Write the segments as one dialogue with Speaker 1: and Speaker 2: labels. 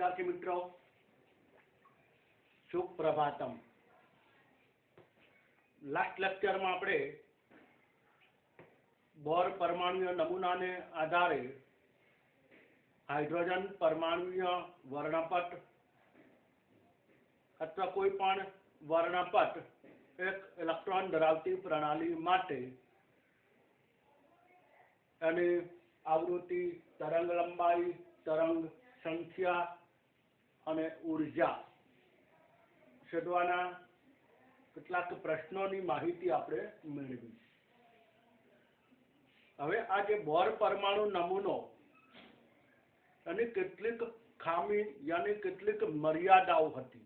Speaker 1: विद्यार्थी मित्रों, Suprabhatam. Last lecture में આપણે બોર પરમાણુય નમૂનાને આધારે હાઇડ્રોજન પરમાણુય વર્ણપટ અથવા કોઈ પણ વર્ણપટ એક ઇલેક્ટ્રોન ધરાવતી પ્રણાલી માટે અને આવૃત્તિ, તરંગ લંબાઈ, તરંગ સંખ્યા અને ઊર્જા શોધવાના કેટલાક પ્રશ્નોની માહિતી આપણે મેળવી। હવે આ જે બોર પરમાણુ નમૂનો અને કેટલીક ખામી યાની કેટલીક મર્યાદાઓ હતી,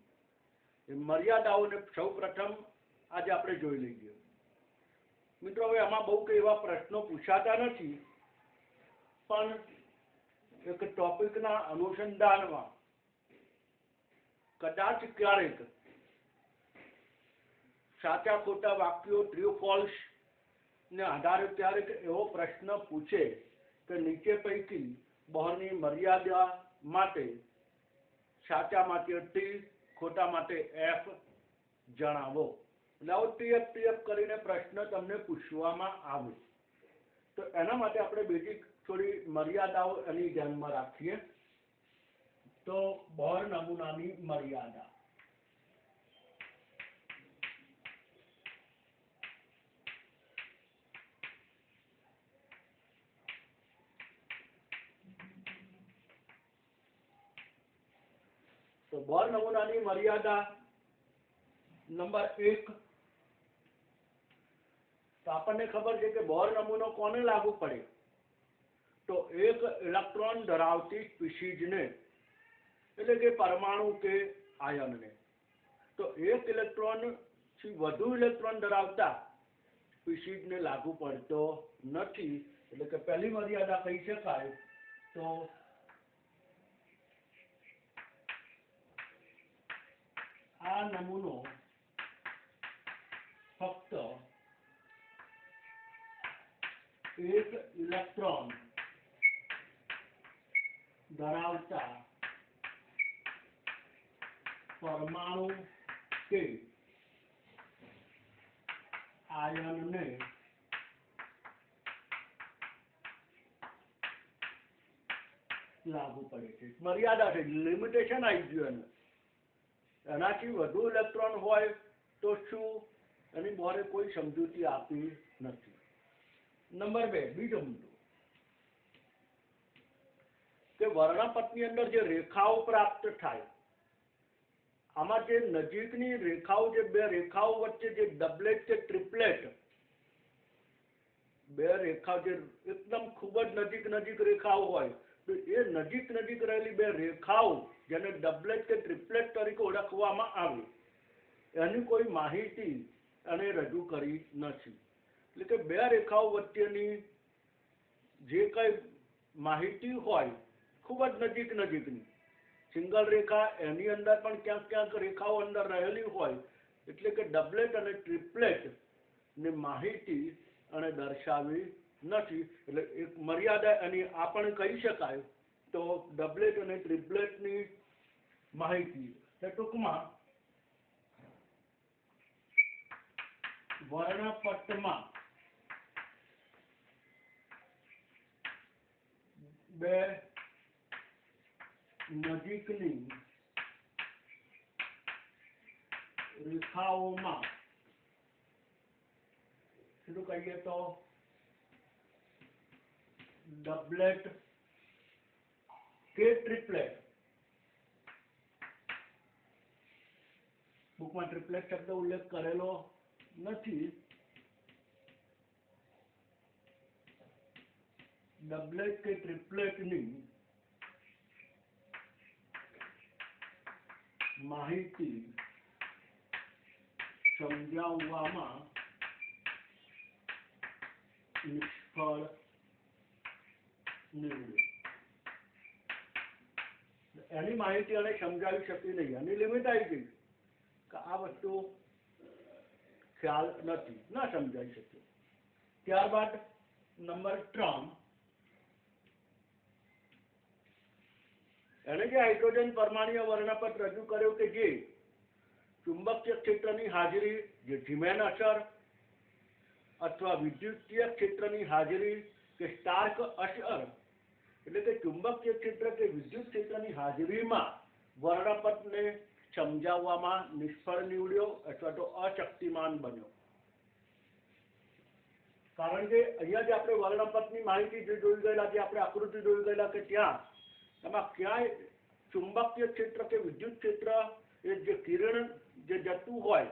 Speaker 1: એ મર્યાદાઓને સૌપ્રથમ આજે આપણે જોઈ લઈએ। મિત્રો, હવે આમાં બહુ કઈ એવા પ્રશ્નો પૂછાતા નથી, પણ એક ટોપિકના અનુસંધાનમાં કદાચ ક્યારેક સાચા ખોટા વાક્યો, ટ્રુ ફોલ્સ ને આધારે ક્યારેક એવો પ્રશ્ન પૂછે કે નીચે પૈકી બોરની મર્યાદા માટે સાચા માટે ટી, ખોટા માટે એફ જણાવો। એટલે આવો ટીએફ કરીને પ્રશ્ન તમને પૂછવામાં આવે તો એના માટે આપણે બેઝિક થોડી મર્યાદાઓ એની ધ્યાનમાં રાખીએ। તો બોર નમૂનાની મર્યાદા, तो बोर नमूनानी मर्यादा नंबर 1, तो आपने खबर है कि बोर नमूनो कोने लागू पड़े, तो एक इलेक्ट्रॉन धरावती स्पीशीज ने એટલે કે પરમાણુ કે આયન ને, તો એક ઇલેક્ટ્રોન થી વધુ ઇલેક્ટ્રોન ધરાવતા સ્પીસીજ ને લાગુ પડતો નથી। એટલે કે પહેલી મર્યાદા કહી શકાય તો આ નમૂનો ફક્ત એક ઇલેક્ટ્રોન ધરાવતા परमाणु के आयन ने लागू पड़े छे। मर्यादा है, लिमिटेशन आई गयो एनाथी वधु इलेक्ट्रॉन होय तो शुं एनी बोरे कोई समझूती आपी नथी। नंबर 2, बीजो मुद्दो के वर्णपटनी अंदर जे रेखाओ प्राप्त थाय, आमा जे नजीकनी रेखाओ, जे बे रेखाओ वच्चे जे डबलेट के ट्रिपलेट, बे रेखा जे एकदम खूब ज नजीक रेखाओ होय तो ए नजीक रहेली बे रेखाओ जेने डबलेट के ट्रिपलेट तरीके ओळखवामां आवे एनी कोई माहिती अने रजू करी नथी। એટલે કે બે રેખાઓ વચ્ચેની જે કઈ માહિતી હોય ખૂબ જ નજીકની સિંગલ રેખા એની અંદર પણ ક્યાંક રેખાઓ અંદર રહેલી હોય, એટલે કે ડબલેટ અને ટ્રિપલેટ ની માહિતી અને દર્શાવી નથી। એટલે એક મર્યાદા એની આ પણ કહી શકાય તો ડબલેટ અને ટ્રિપલેટની માહિતી એટલે ટૂંકમાં વર્ણપટમાં બે નજીકની રેખાઓમાં શું કહીએ તો ડબલેટ કે ટ્રિપલેટ, બુકમાં ટ્રિપલેટ શબ્દ ઉલ્લેખ કરેલો નથી, ડબલેટ કે ટ્રિપલેટની માહિતી સમજાવવામાં નિષ્ફળ નીવડ્યો। એની માહિતી એને સમજાવી શકી નહીં, એની લિમિટ આવી ગઈ કે આ વસ્તુ ખ્યાલ નથી, ન સમજાઈ શક્યો। ત્યારબાદ નંબર 3, એને જે હાઇડ્રોજન પરમાણુય વર્ણપટ રજૂ કર્યો કે જે ચુંબકીય ક્ષેત્રની હાજરી, જે ઝીમેન અસર અથવા વિદ્યુતીય ક્ષેત્રની હાજરી કે સ્ટાર્ક અસર, એટલે કે ચુંબકીય ક્ષેત્ર કે વિદ્યુત ક્ષેત્રની હાજરીમાં વર્ણપટને સમજાવવામાં નિષ્ફળ નીવડ્યો અથવા તો અશક્તિમાન બન્યો. કારણ કે અહીંયા જે આપણે વર્ણપટની માહિતી જે જોઈ ગયેલા, જે આપણે આકૃતિ જોઈ ગયેલા કે ત્યાં એમાં ક્યાંય ચુંબકીય ક્ષેત્ર કે વિદ્યુત ક્ષેત્ર એ જે કિરણ જે જતું હોય,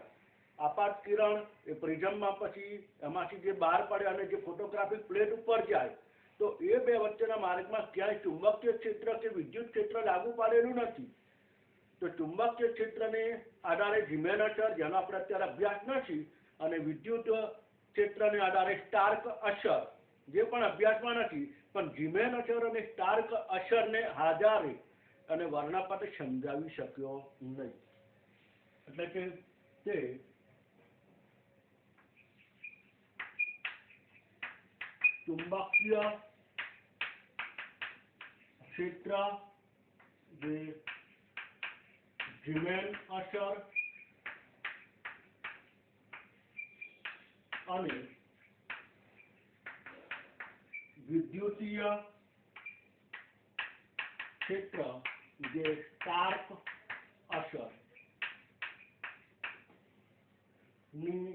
Speaker 1: આપાત કિરણ એ પ્રિઝમમાં પછી એમાંથી જે બહાર પડે અને જે ફોટોગ્રાફિક પ્લેટ ઉપર જાય, તો એ બે વચ્ચેના માર્ગમાં ક્યાંય ચુંબકીય ક્ષેત્ર કે વિદ્યુત ક્ષેત્ર લાગુ પાડેલું નથી. તો ચુંબકીય ક્ષેત્રને આધારે ઝીમેન અસર, જેનો આપણે અત્યારે અભ્યાસ નથી, અને વિદ્યુત ક્ષેત્રને આધારે સ્ટાર્ક અસર, જે પણ અભ્યાસમાં નથી, પણ ઝીમેન અસર અને સ્ટાર્ક અસરને આધારે અને વર્ણપટ સમજાવી શક્યો નહીં. એટલે કે તે ચુંબકીય ક્ષેત્ર, જે ઝીમેન અસર અને વિદ્યુતીય ક્ષેત્ર, જે સ્ટાર્ક અસર ની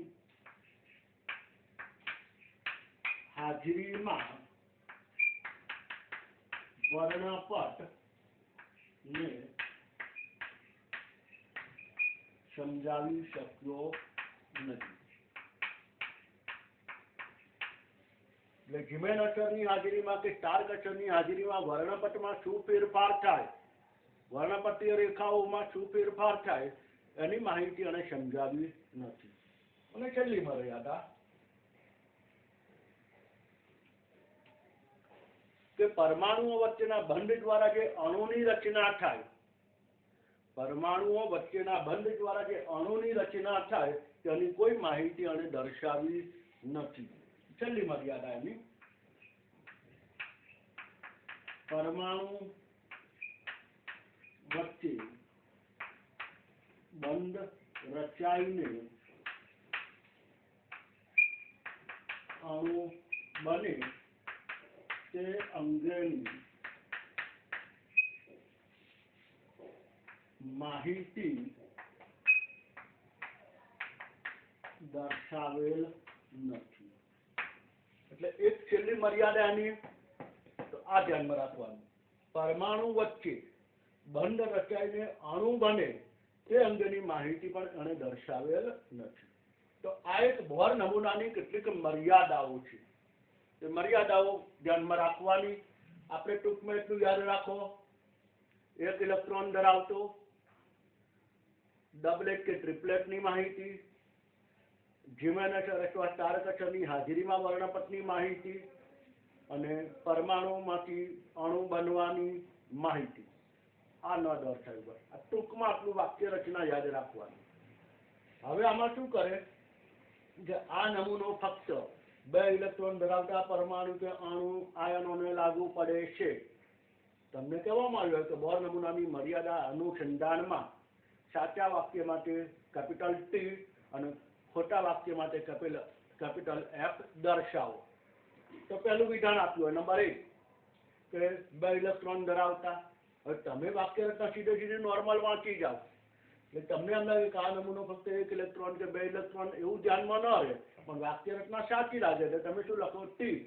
Speaker 1: હાજરીમાં વર્ણપટ ને સમજાવી શક્યો નથી. એટલે ઝીમેન અસરની હાજરીમાં કે સ્ટાર્ક અસરની હાજરીમાં વર્ણપટમાં શું ફેરફાર થાય, વર્ણપટીય રેખાઓમાં શું ફેરફાર થાય, એની માહિતી એને સમજાવી નથી. અને છેલ્લી મર્યાદા કે પરમાણુઓ વચ્ચેના બંધ દ્વારા જે અણુની રચના થાય, પરમાણુઓ વચ્ચેના બંધ દ્વારા જે અણુની રચના થાય, તેની કોઈ માહિતી એને દર્શાવી નથી. છેલ્લી મર્યાદા એની પરમાણુ વચ્ચે બંધ રચાઈને અણુ બને તે અંગેની માહિતી દર્શાવેલ નથી. એટલે એક છેલ્લી મર્યાદા એની તો આ ધ્યાનમાં રાખવાનું, પરમાણુ વચ્ચે બંધ રચાઈને અણુ બને તે અંગેની માહિતી પણ એને દર્શાવેલ નથી. તો આ એક બોર નમૂનાની કેટલીક મર્યાદાઓ છે. એ મર્યાદાઓ ધ્યાનમાં રાખવાની. આપણે ટૂંકમાં એટલું યાદ રાખો, એક ઇલેક્ટ્રોન ધરાવતો ડબલેટ કે ટ્રિપલેટની માહિતી, ઝીમેન અસર અથવા સ્ટાર્ક અસરની હાજરીમાં વર્ણપટની માહિતી, અને પરમાણુમાંથી અણુ બનવાની માહિતી. આ ન દર્શાવ્યું હોય. આ ટૂંકમાં આપણું વાક્ય રચના યાદ રાખવાની. હવે આમાં શું કરે કે આ નમૂનો ફક્ત 2 ઇલેક્ટ્રોન ધરાવતા પરમાણુ કે અણુ આયનોને લાગુ પડે છે. તમને કહેવામાં આવ્યું કે બોર નમૂનાની મર્યાદા અનુસંધાનમાં સાચા વાક્ય માટે કેપિટલ ટી અને ખોટા વાક્ય માટે કેપિટલ એફ દર્શાવો. તો પહેલું વિધાન આપ્યું હોય નંબર 1 કે 2 ઇલેક્ટ્રોન ધરાવતા. હવે તમે વાક્ય રચના સીધે નોર્મલ વાંચી જાઓ એટલે તમને એમ લાગે કે આ નમૂનો ફક્ત 1 ઇલેક્ટ્રોન કે 2 ઇલેક્ટ્રોન એવું ધ્યાનમાં ન રહે, પણ વાક્ય રચના સાચી લાગે એટલે તમે શું લખો ટી.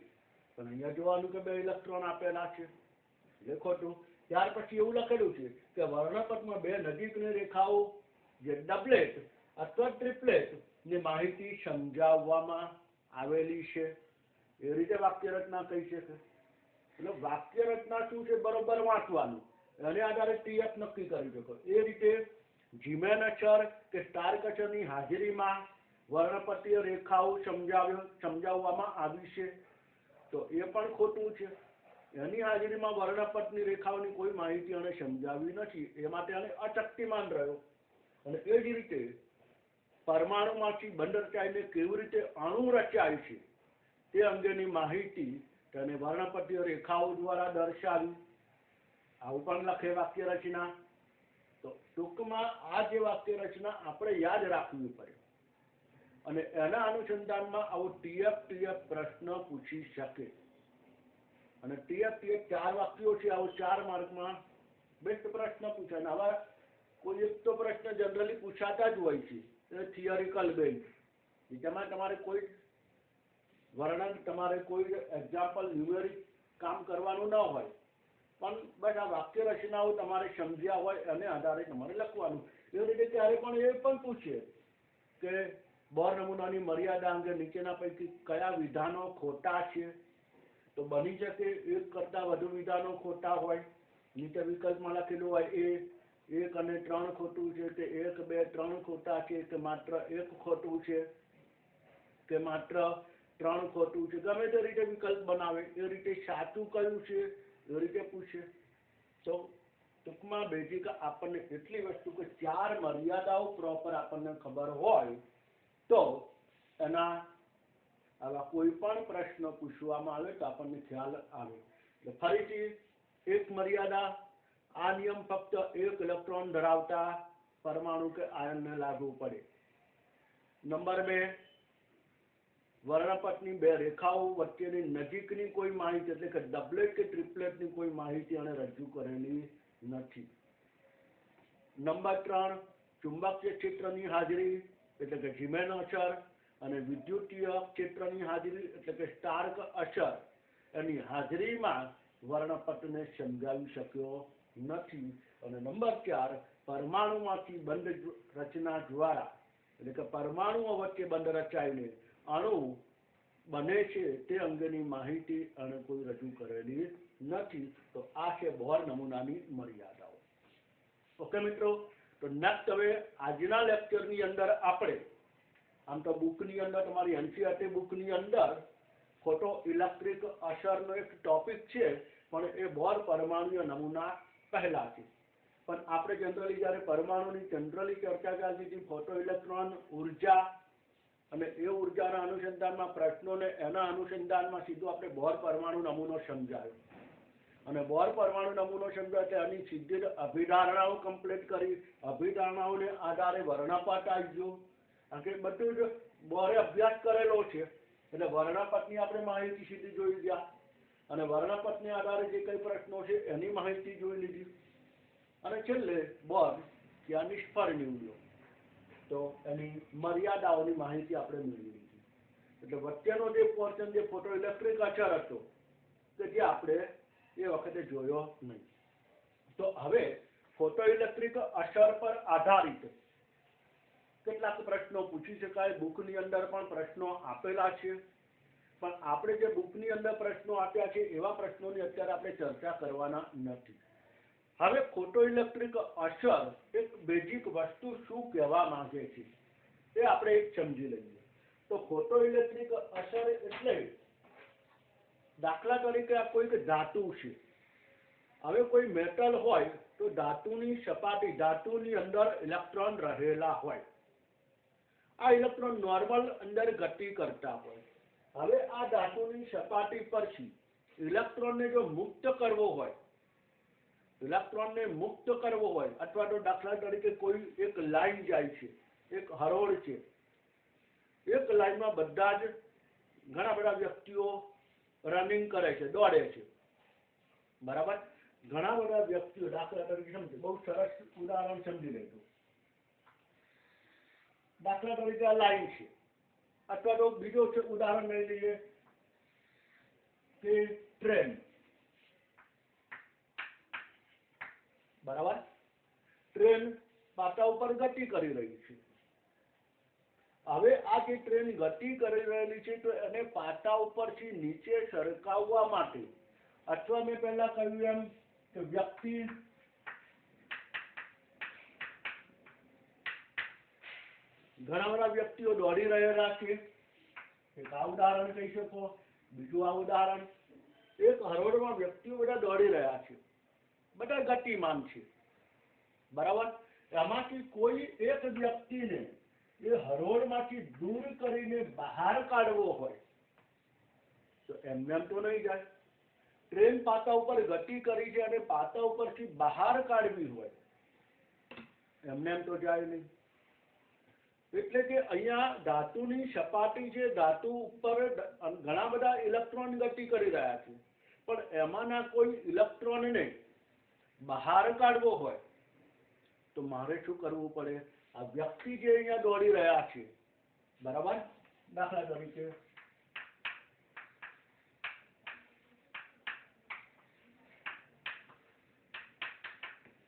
Speaker 1: પણ અહીંયા જોવાનું કે 2 ઇલેક્ટ્રોન આપેલા છે એટલે ખોટું. ત્યાર પછી એવું લખેલું છે કે વર્ણપટમાં 2 નજીકની રેખાઓ જે ડબલેટ અથવા ટ્રિપલેટ ની માહિતી સમજાવવામાં આવેલી છે. એ રીતે વાક્ય રચના કહી શકે. એટલે વાક્ય રચના શું છે બરોબર વાંચવાનું, એને આધારે ટીએફ નક્કી કરી શકો. એ રીતે ઝીમેન અસર કે સ્ટાર્ક અસરની હાજરીમાં વર્ણપટીય રેખાઓ સમજાવવામાં આવી છે, તો એ પણ ખોટું છે. એની હાજરીમાં વર્ણપટની રેખાઓની કોઈ માહિતી એને સમજાવી નથી, એ માટે એને અશક્તિમાન રહ્યો. અને એ જ રીતે પરમાણુમાંથી બંધ રચાઈને કેવી રીતે અણુ રચાય છે તે અંગેની માહિતી તેને વર્ણપટીય રેખાઓ દ્વારા દર્શાવી. આવું પણ લખે વાક્ય રચના. તો ટૂંકમાં આ જે વાક્ય રચના આપણે યાદ રાખવી પડે અને એના અનુસંધાનમાં આવો TF પ્રશ્ન પૂછી શકે. અને TF 4 વાક્યો છે, આવો 4 માર્કમાં બેસ્ટ પ્રશ્ન પૂછાય. આવા કોઈ એક તો પ્રશ્ન જનરલી પૂછાતા જ હોય છે, એ થિયરિકલ બેઝ, જેમાં તમારે કોઈ વર્ણન, તમારે કોઈ એક્ઝામ્પલ ન્યુમેરિક કામ કરવાનું ન હોય, પણ બસ આ વાક્ય રચનાઓ તમારે સમજ્યા હોય અને આધારે તમારે લખવાનું. એ રીતે ત્યારે પણ એ પણ પૂછે કે બોર નમૂનાની મર્યાદા અંગે નીચેના પૈકી કયા વિધાનો ખોટા છે. તો બની શકે એક કરતાં વધુ વિધાનો ખોટા હોય. નીચે વિકલ્પમાં લખેલું હોય એ 1 અને 3 ખોટું છે, કે 1, 2, 3 ખોટા છે, કે માત્ર 1 ખોટું છે, કે માત્ર 3 ખોટું છે. ગમે તે રીતે વિકલ્પ બનાવે, એ રીતે સાચું કયું છે એ રીતે પૂછે. તો ટૂંકમાં બેઝિક આપણને એટલી વસ્તુ કે 4 મર્યાદાઓ પ્રોપર આપણને ખબર હોય તો એના આવા કોઈ પણ પ્રશ્ન પૂછવામાં આવે તો આપણને ખ્યાલ આવે. એટલે ફરીથી એક મર્યાદા, આ નિયમ ફક્ત 1 ઇલેક્ટ્રોન ધરાવતા પરમાણુ કે આયનને લાગુ પડે. નંબર 2, વર્ણપટની 2 રેખાઓ વચ્ચેની નજીકની કોઈ માહિતી, એટલે કે ડબલેટ કે ટ્રિપલેટની કોઈ માહિતી અને રજૂ કરેલી નથી. નંબર 3, ચુંબકીય ક્ષેત્રની હાજરી, એટલે કે ઝીમેન અસર, અને વિદ્યુતીય ક્ષેત્રની હાજરી, એટલે કે સ્ટાર્ક અસર, એની હાજરીમાં વર્ણપટને સમજાવી શક્યો નથી. અને નંબર 4, પરમાણુમાંથી બંધ રચના દ્વારા, એટલે કે પરમાણુઓ વચ્ચે બંધ રચાઈને અણુ બને છે તે અંગેની માહિતી અને કોઈ રજૂ કરેલી નથી. તો આ છે બોર નમૂનાની મર્યાદાઓ. ઓકે મિત્રો, તો નેક્સ્ટ હવે આજના લેક્ચરની અંદર આપણે, આમ તો બુકની અંદર તમારી NCERT બુકની અંદર ફોટો ઇલેક્ટ્રિક અસરનો એક ટોપિક છે, પણ એ બોર પરમાણુય નમૂના પહેલા છે. પણ આપણે જનરલી જ્યારે પરમાણુની જનરલી ચર્ચા ચાલતી હતી, ફોટો ઇલેક્ટ્રોન ઉર્જા અને એ ઉર્જાના અનુસંધાનમાં પ્રશ્નોને એના અનુસંધાનમાં સીધું આપણે બોર પરમાણુ નમૂનો સમજાયો. અને બોર પરમાણુ નમૂનો સમજાય એટલે એની સીધી જ અભિધારણાઓ કમ્પ્લીટ કરી. અભિધારણાઓને આધારે વર્ણપટ આવી ગયો, કારણ કે બધું જ બોરે અભ્યાસ કરેલો છે એટલે વર્ણપટની આપણે માહિતી સીધી જોઈ ગયા, અને વર્ણપટને આધારે જે કઈ પ્રશ્નો છે એની માહિતી જોઈ લીધી, અને છેલ્લે બોર ત્યાં નિષ્ફળ નીવડ્યો તો એની મર્યાદાઓની માહિતી આપણે મેળવી લીધી. એટલે વચ્ચેનો જે પોર્શન જે ફોટો ઇલેક્ટ્રિક અસર હતો કે જે આપણે એ વખતે જોયો નહીં. તો હવે ફોટો ઇલેક્ટ્રિક અસર પર આધારિત કેટલાક પ્રશ્નો પૂછી શકાય. બુકની અંદર પણ પ્રશ્નો આપેલા છે, પણ આપણે જે બુકની અંદર પ્રશ્નો આપ્યા છે એવા પ્રશ્નોની અત્યારે આપણે ચર્ચા કરવાના નથી. હવે ફોટો ઇલેક્ટ્રિક અસર એક બેઝિક વસ્તુ શું કહેવા માંગે છે એ આપણે એક સમજી લઈએ. તો ફોટો ઇલેક્ટ્રિક અસર એટલે, દાખલા તરીકે આ કોઈક ધાતુ છે. હવે કોઈ મેટલ હોય તો ધાતુની સપાટી, ધાતુની અંદર ઇલેક્ટ્રોન રહેલા હોય. આ ઇલેક્ટ્રોન નોર્મલ અંદર ગતિ કરતા હોય. હવે આ ધાતુની સપાટી પરથી ઇલેક્ટ્રોનને જો મુક્ત કરવો હોય, ઇલેક્ટ્રોનને મુક્ત કરવો હોય, અથવા તો દાખલા તરીકે કોઈ એક લાઈન જાય છે, એક હરોળ છે, એક લાઈનમાં બધા જ ઘણા બધા વ્યક્તિઓ રનિંગ કરે છે, દોડે છે, બરાબર. ઘણા બધા વ્યક્તિઓ, દાખલા તરીકે સમજો, બહુ સરસ ઉદાહરણ સમજી લેજો. દાખલા તરીકે આ લાઈન છે, અથવા તો બીજો છે ઉદાહરણ લઈ લઈએ કે ટ્રેન, બરાબર. ટ્રેન પાટા ઉપર ગતિ કરી રહી છે. હવે આ જે ટ્રેન ગતિ કરી રહેલી છે તો એને પાટા ઉપરથી નીચે સરકાવવા માટે, અથવા મેં પહેલા કહ્યું એમ કે વ્યક્તિ ઘણા બધા વ્યક્તિઓ દોડી રહેલા છે. એક આ ઉદાહરણ કહી શકો. બીજું આ ઉદાહરણ, એક હરોળમાં વ્યક્તિઓ બધા દોડી રહ્યા છે, બધા ગતિમાન છે, બરાબર. એમાંથી કોઈ એક વ્યક્તિને એ હરોળમાંથી દૂર કરીને બહાર કાઢવો હોય તો એમને એમ તો નહીં જાય. ટ્રેન પાટા ઉપર ગતિ કરી છે અને પાટા ઉપરથી બહાર કાઢવી હોય એમને એમ તો જાય નહીં. એટલે કે અહીંયા ધાતુની સપાટી છે, ધાતુ ઉપર ઘણા બધા ઇલેક્ટ્રોન ગતિ કરી રહ્યા છે, પણ એમાંના કોઈ ઇલેક્ટ્રોનને બહાર કાઢવો હોય તો મારે શું કરવું પડે? આ વ્યક્તિ જે અહીંયા દોડી રહ્યા છે, બરાબર, દાખલા તરીકે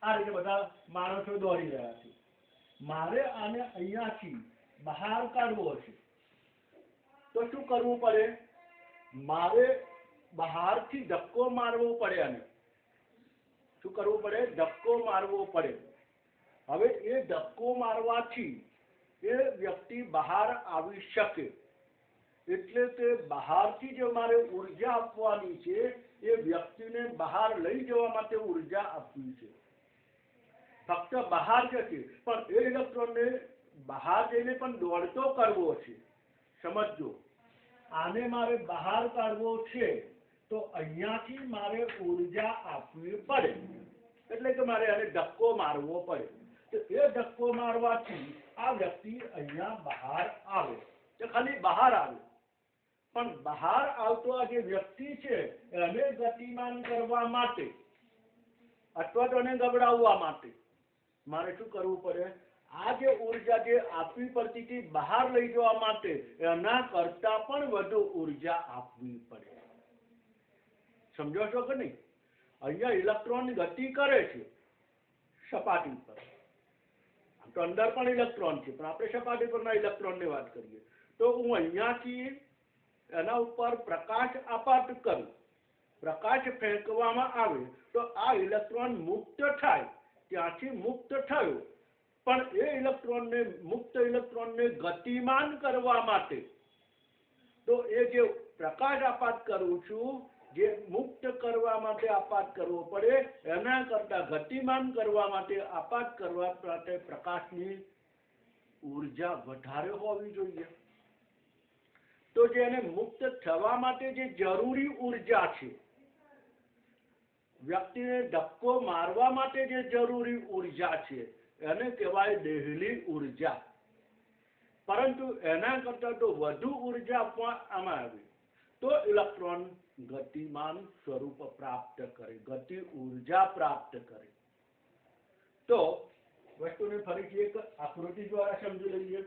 Speaker 1: આ રીતે બધા માણસો દોડી રહ્યા છે, મારે આને અહીંયાથી બહાર કાઢવો છે તો શું કરવું પડે? મારે બહારથી ધક્કો મારવો પડે. અને શું કરવું પડે? ધક્કો મારવો પડે. હવે એ ધક્કો મારવાથી એ વ્યક્તિ બહાર આવી શકે. એટલે કે બહારથી જે મારે ઉર્જા આપવાની છે એ વ્યક્તિને બહાર લઈ જવા માટે ઉર્જા આપવી છે. ફક્ત બહાર જશે પણ એ ઇલેક્ટ્રોનને બહાર જઈને પણ દોડતો કરવો છે. સમજો, આને મારે બહાર કાઢવો છે તો અહીંયાથી મારે ઉર્જા આપવી પડે. એટલે કે મારે આને ધક્કો મારવો પડે. તો એ ધક્કો મારવાથી આ વ્યક્તિ અહીંયા બહાર આવે, તો ખાલી બહાર આવે. પણ બહાર આવતો આ જે વ્યક્તિ છે એને ગતિમાન કરવા માટે અથવા તો એને ગબડાવવા માટે મારે શું કરવું પડે? આ જે ઉર્જા જે આપવી પડતી હતી બહાર લઈ જવા માટે એના કરતા પણ વધુ ઉર્જા આપવી પડે. સમજો છો કે નહીં? અહીંયા ઇલેક્ટ્રોન ગતિ કરે છે સપાટી પર, તો અંદર પણ ઇલેક્ટ્રોન છે, પણ આપણે સપાટી પરના ઇલેક્ટ્રોનની વાત કરીએ તો હું અહીંયાથી એના ઉપર પ્રકાશ આપાત કરું, પ્રકાશ ફેંકવામાં આવે તો આ ઇલેક્ટ્રોન મુક્ત થાય. ત્યાંથી મુક્ત થયો, પણ એ ઇલેક્ટ્રોનને મુક્ત ઇલેક્ટ્રોનને ગતિમાન કરવા માટે તો એ જે પ્રકાશ આપાત કરું છું, જે મુક્ત કરવા માટે આપાત કરવો પડે એના કરતા ગતિમાન કરવા માટે આપાત કરવા માટે પ્રકાશની ઉર્જા વધારે હોવી જોઈએ. તો જે એને મુક્ત થવા માટે જે જરૂરી ઉર્જા છે, વ્યક્તિને ધક્કો મારવા માટે જે જરૂરી ઉર્જા છે એને કહેવાય દેહલી ઉર્જા. પરંતુ એના કરતા તો વધુ ઉર્જા આપવામાં આવે તો ઇલેક્ટ્રોન ગતિમાન સ્વરૂપ પ્રાપ્ત કરે, ગતિ ઉર્જા પ્રાપ્ત કરે. તો વસ્તુને ફરીથી એક આકૃતિ દ્વારા સમજી લઈએ.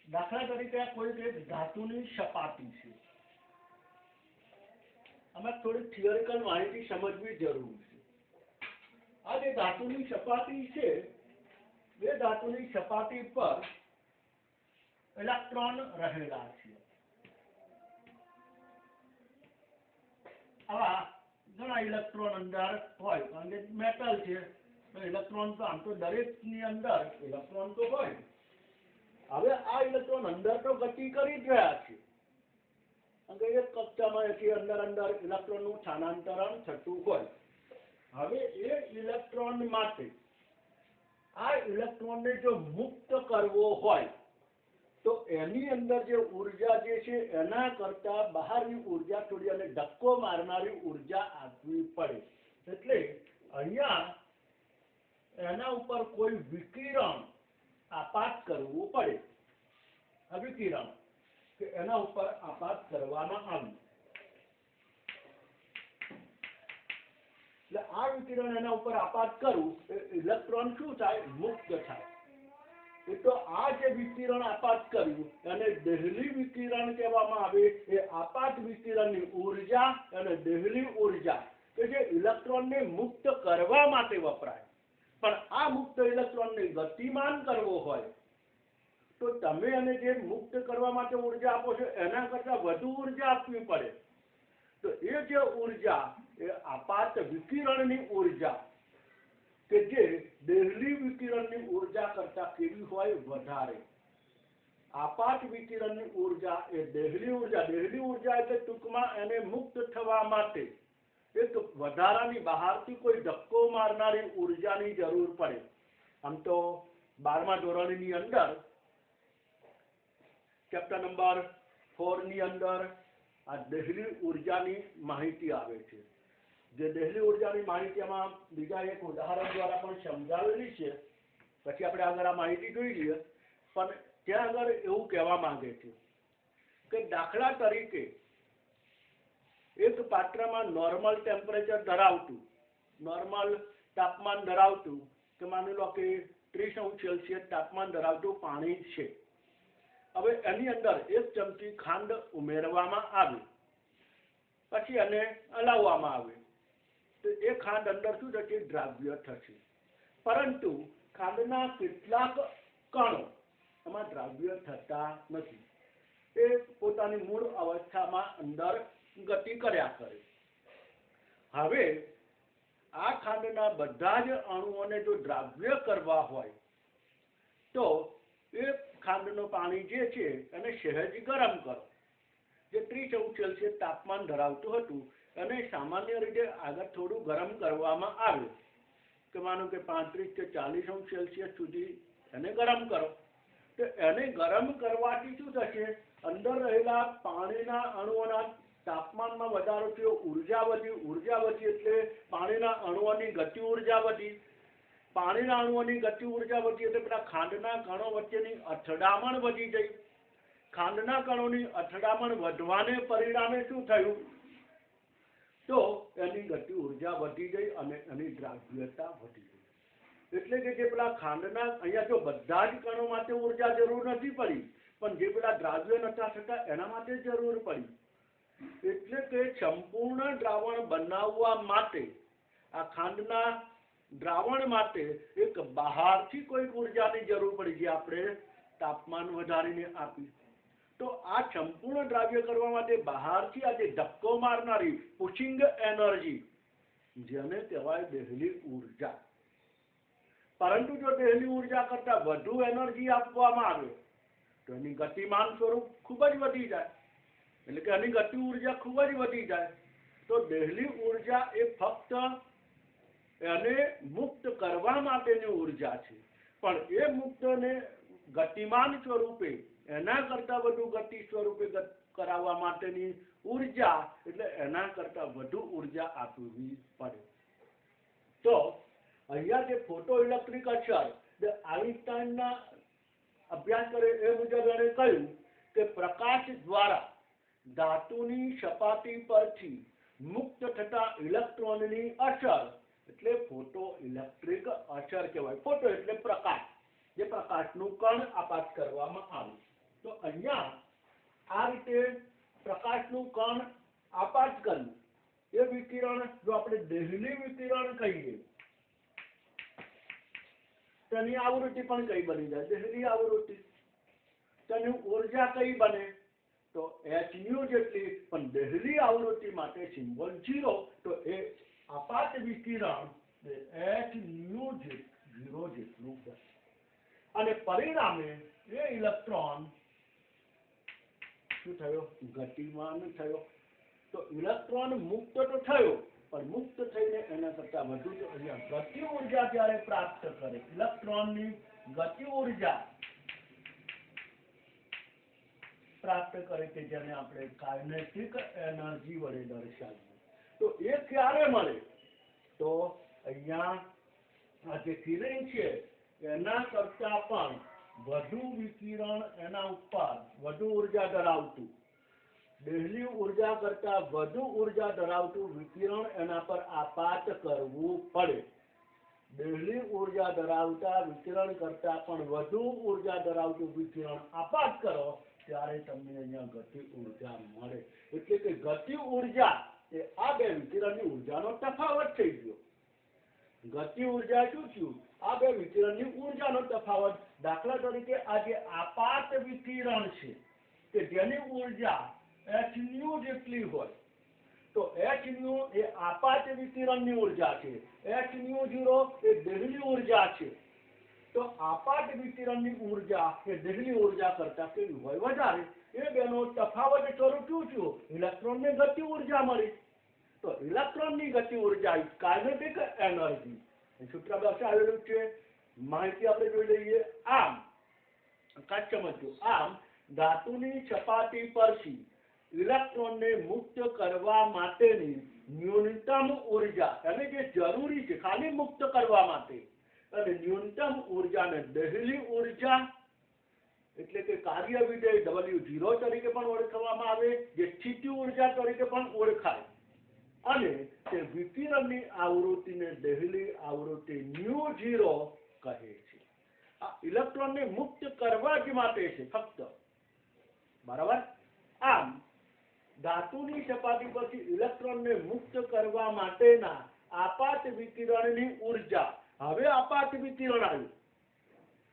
Speaker 1: દાખલા તરીકે કોઈ એક ધાતુની સપાટી છે. આમાં થોડી થિયરિકલ માહિતી સમજવી જરૂર છે. આ જે ધાતુની સપાટી છે એ ધાતુની સપાટી પર ઇલેક્ટ્રોન રહેલા છે. આવા ઘણા ઇલેક્ટ્રોન અંદર હોય, કારણ કે મેટલ છે તો ઇલેક્ટ્રોન તો આમ તો દરેકની અંદર ઇલેક્ટ્રોન તો હોય. હવે આ ઇલેક્ટ્રોન અંદર તો ગતિ કરી જ રહ્યા છે, એક કક્ષામાંથી અંદર ઇલેક્ટ્રોનનું સ્થાનાંતરણ થતું હોય. હવે એ ઇલેક્ટ્રોન માટે આ ઇલેક્ટ્રોનને જો મુક્ત કરવો હોય તો એની અંદર જે ઉર્જા જે છે એના કરતા બહારની ઉર્જા થોડી અને ધક્કો મારનારી ઉર્જા આપવી પડે. એટલે અહીંયા એના ઉપર કોઈ વિકિરણ આપાત કરવું પડે. વિકિરણ કે એના ઉપર આપાત કરવામાં આવ્યું એટલે આ વિકિરણ એના ઉપર આપાત કરવું, ઇલેક્ટ્રોન શું થાય? મુક્ત થાય. એ તો આ જે વિકિરણ આપાત કર્યું એને દેહલી વિકિરણ કહેવામાં આવે. એ આપાત વિકિરણની ઉર્જા અને દેહલી ઉર્જા કે જે ઇલેક્ટ્રોનને મુક્ત કરવા માટે વપરાય. પણ આ મુક્ત ઇલેક્ટ્રોનને ગતિમાન કરવો હોય તો તમે એને જે મુક્ત કરવા માટે ઉર્જા આપો છો એના કરતા વધુ ઉર્જા આપવી પડે. તો એ જે ઉર્જા એ આપાત વિકિરણની ઉર્જા કે જે દેહલી વિકિરણની ઉર્જા કરતા કેવી હોય? વધારે. આપાત વિકિરણની ઉર્જા એ દેહલી ઉર્જા એટલે ટૂંકમાં એને મુક્ત થવા માટે એક વધારાની બહારથી કોઈ ધક્કો મારનારી ઉર્જાની જરૂર પડે. આમ તો 12મા ધોરણની અંદર ચેપ્ટર નંબર 4 ની અંદર આ દહેલી ઉર્જાની માહિતી આવે છે. જે દહેલી ઉર્જાની માહિતીમાં બીજા એક ઉદાહરણ દ્વારા પણ સમજાવેલી છે. પછી આપણે આગળ આ માહિતી જોઈ લઈએ. પણ ત્યાં આગળ એવું કહેવા માંગે છે કે દાખલા તરીકે એક પાત્રમાં નોર્મલ ટેમ્પરેચર ધરાવતું, નોર્મલ તાપમાન ધરાવતું કે માની લો કે 30°C તાપમાન ધરાવતું પાણી છે. હવે એની અંદર 1 ચમચી ખાંડ ઉમેરવામાં આવે, પછી એને હલાવવામાં આવે તો એ ખાંડ અંદર શું થશે? દ્રાવ્ય થશે. પરંતુ ખાંડના કેટલાક કણો એમાં દ્રાવ્ય થતા નથી. તે પોતાની મૂળ અવસ્થામાં અંદર ગતિ કર્યા કરે. હવે આ ખાંડના બધા જ અણુઓને જો દ્રાવ્ય કરવા હોય તો એ ખાંડનું પાણી જે છે એને સહેજ ગરમ કરો. જે 30°C તાપમાન ધરાવતું હતું અને સામાન્ય રીતે આગળ થોડું ગરમ કરવામાં આવે કે માનો કે 35 કે 40° સુધી એને ગરમ કરો. તો એને ગરમ કરવાથી શું થશે? અંદર રહેલા પાણીના અણુઓના તાપમાનમાં વધારો થયો, ઉર્જા વધી. ઉર્જા વધી એટલે પાણીના અણુઓની ગતિ ઉર્જા વધી. પાણીના અણુઓની ગતિ ઉર્જા વધી એટલે પેલા ખાંડના કણો વચ્ચેની અથડામણ વધી ગઈ. ખાંડના કણોની અથડામણ વધવાને પરિણામે શું થયું? તો એની ગતિ ઉર્જા વધી ગઈ અને એની દ્રાવ્યતા વધી ગઈ. એટલે કે જે પેલા ખાંડના અહીંયા જો બધા જ કણો માટે ઉર્જા જરૂર નથી પડી, પણ જે પેલા દ્રાવ્ય નતા થતા એના માટે જરૂર પડી. એટલે કે સંપૂર્ણ દ્રાવણ બનાવવા માટે આ ખાંડના દ્રાવણ માટે એક બહારથી કોઈક ઉર્જાની જરૂર પડી, જે આપણે તાપમાન વધારીને આપી. તો આ સંપૂર્ણ દ્રાવ્ય કરવા માટે બહારથી આ જે ધક્કો મારનારી પુશિંગ એનર્જી, જેને કહેવાય દહેલી ઉર્જા. પરંતુ જો દહેલી ઉર્જા કરતા વધુ એનર્જી આપવામાં આવે તો એની ગતિમાન સ્વરૂપ ખૂબ જ વધી જાય. એટલે કે એની ગતિ ઉર્જા ખૂબ જ વધી જાય. તો દહેલી ઉર્જા એ ફક્ત એને મુક્ત કરવા માટેની ઉર્જા છે. પણ એ મુક્તને ગતિમાન સ્વરૂપે એના કરતા વધુ ગતિ સ્વરૂપે કરાવવા માટેની ઉર્જા, એટલે એના કરતા વધુ ઉર્જા આપવી પડે. તો અહીંયા જે ફોટો ઇલેક્ટ્રિક અસર, જે આઈન્સ્ટાઈનના અભ્યાસ કરે એ મુજબ એણે કહ્યું કે પ્રકાશ દ્વારા ધાતુની સપાટી પરથી મુક્ત થતા ઇલેક્ટ્રોનની અસર એટલે ફોટો ઇલેક્ટ્રિક અસર કહેવાય. ફોટો એટલે પ્રકાશ, જે પ્રકાશનું કણ આપાત કરવામાં આવે. તો અહીંયા આ રીતે પ્રકાશનું કણ આપાત કરવું એ વિકિરણ જો આપણે દહેલી વિકિરણ કહીએ, તેની આવૃત્તિ પણ કઈ બની જાય? દહેલી આવૃત્તિ. તેની ઉર્જા કઈ બને? તો hν જેટલી. પણ દહેલી આવૃત્તિ માટે સિમ્બોલ 0. તો એ આપાત વિકિરણ hν0 જેટલું બને. અને પરિણામે એ ઇલેક્ટ્રોન શું થયો? ગતિમાન થયો. તો ઇલેક્ટ્રોન મુક્ત તો થયો, પણ મુક્ત થઈને એના કરતા વધુ તો અહીંયા ગતિ ઉર્જા જ્યારે પ્રાપ્ત કરે, ઇલેક્ટ્રોનની ગતિ ઉર્જા પ્રાપ્ત કરે કે જેને આપણે કાઇનેટિક એનર્જી વડે દર્શાવીએ. તો એ ક્યારે મળે? તો અહીંયા આ જે કિરણ છે એના કરતા પણ વધુ વિકિરણ, એના ઉપર વધુ ઉર્જા ધરાવતું, દહેલી ઉર્જા કરતા વધુ ઉર્જા ધરાવતું વિકિરણ એના પર આપાત કરવું પડે. દહેલી ઉર્જા ધરાવતા વિકિરણ કરતા પણ વધુ ઉર્જા ધરાવતું વિકિરણ આપાત કરો ત્યારે તમને અહીંયા ગતિ ઉર્જા મળે. એટલે કે ગતિ ઉર્જા એ આ બે વિકિરણની ઉર્જાનો તફાવત થઈ ગયો. ગતિ ઉર્જા શું થયું? આ બે વિકિરણની ઉર્જાનો તફાવત. દાખલા તરીકે આ જે આપાત વિકિરણ છે કે જેની ઉર્જા hν જેટલી હોય, તો hν એ આપાત વિકિરણની ઉર્જા છે. hν0 એ દહેલી ઉર્જા છે. તો આપાત વિકિરણની ઉર્જા એ દહેલી ઉર્જા કરતા કેવી હોય? વધારે. એ બેનો તફાવત સ્વરૂપ શું થયું? ઇલેક્ટ્રોનને ગતિ ઉર્જા મળી. તો ઇલેક્ટ્રોનની ગતિ ઉર્જા કાઇનેટિક એનર્જી સૂત્ર દર્શાવેલું છે માહિતી આપણે જોઈ લઈએ. આમ કાચ સમજો. આમ ધાતુની સપાટી પરથી ઇલેક્ટ્રોનને મુક્ત કરવા માટેની ન્યૂનતમ ઉર્જા અને જે જરૂરી છે ખાલી મુક્ત કરવા માટે અને ન્યૂનતમ ઉર્જાને દહેલી ઉર્જા એટલે કે કાર્ય વિધેય W0 તરીકે પણ ઓળખવામાં આવે, જે સ્થિતિ ઉર્જા તરીકે પણ ઓળખાય, અને તે વિકિરણની આવૃત્તિને દહેલી આવૃત્તિ ν0 કહે છે. આ ઇલેક્ટ્રોનને મુક્ત કરવા જ માટે છે ફક્ત. બરાબર. આમ ધાતુની સપાટી પરથી ઇલેક્ટ્રોનને મુક્ત કરવા માટેના આપાત વિકિરણની ઉર્જા. હવે આપાત વિકિરણ આવ્યું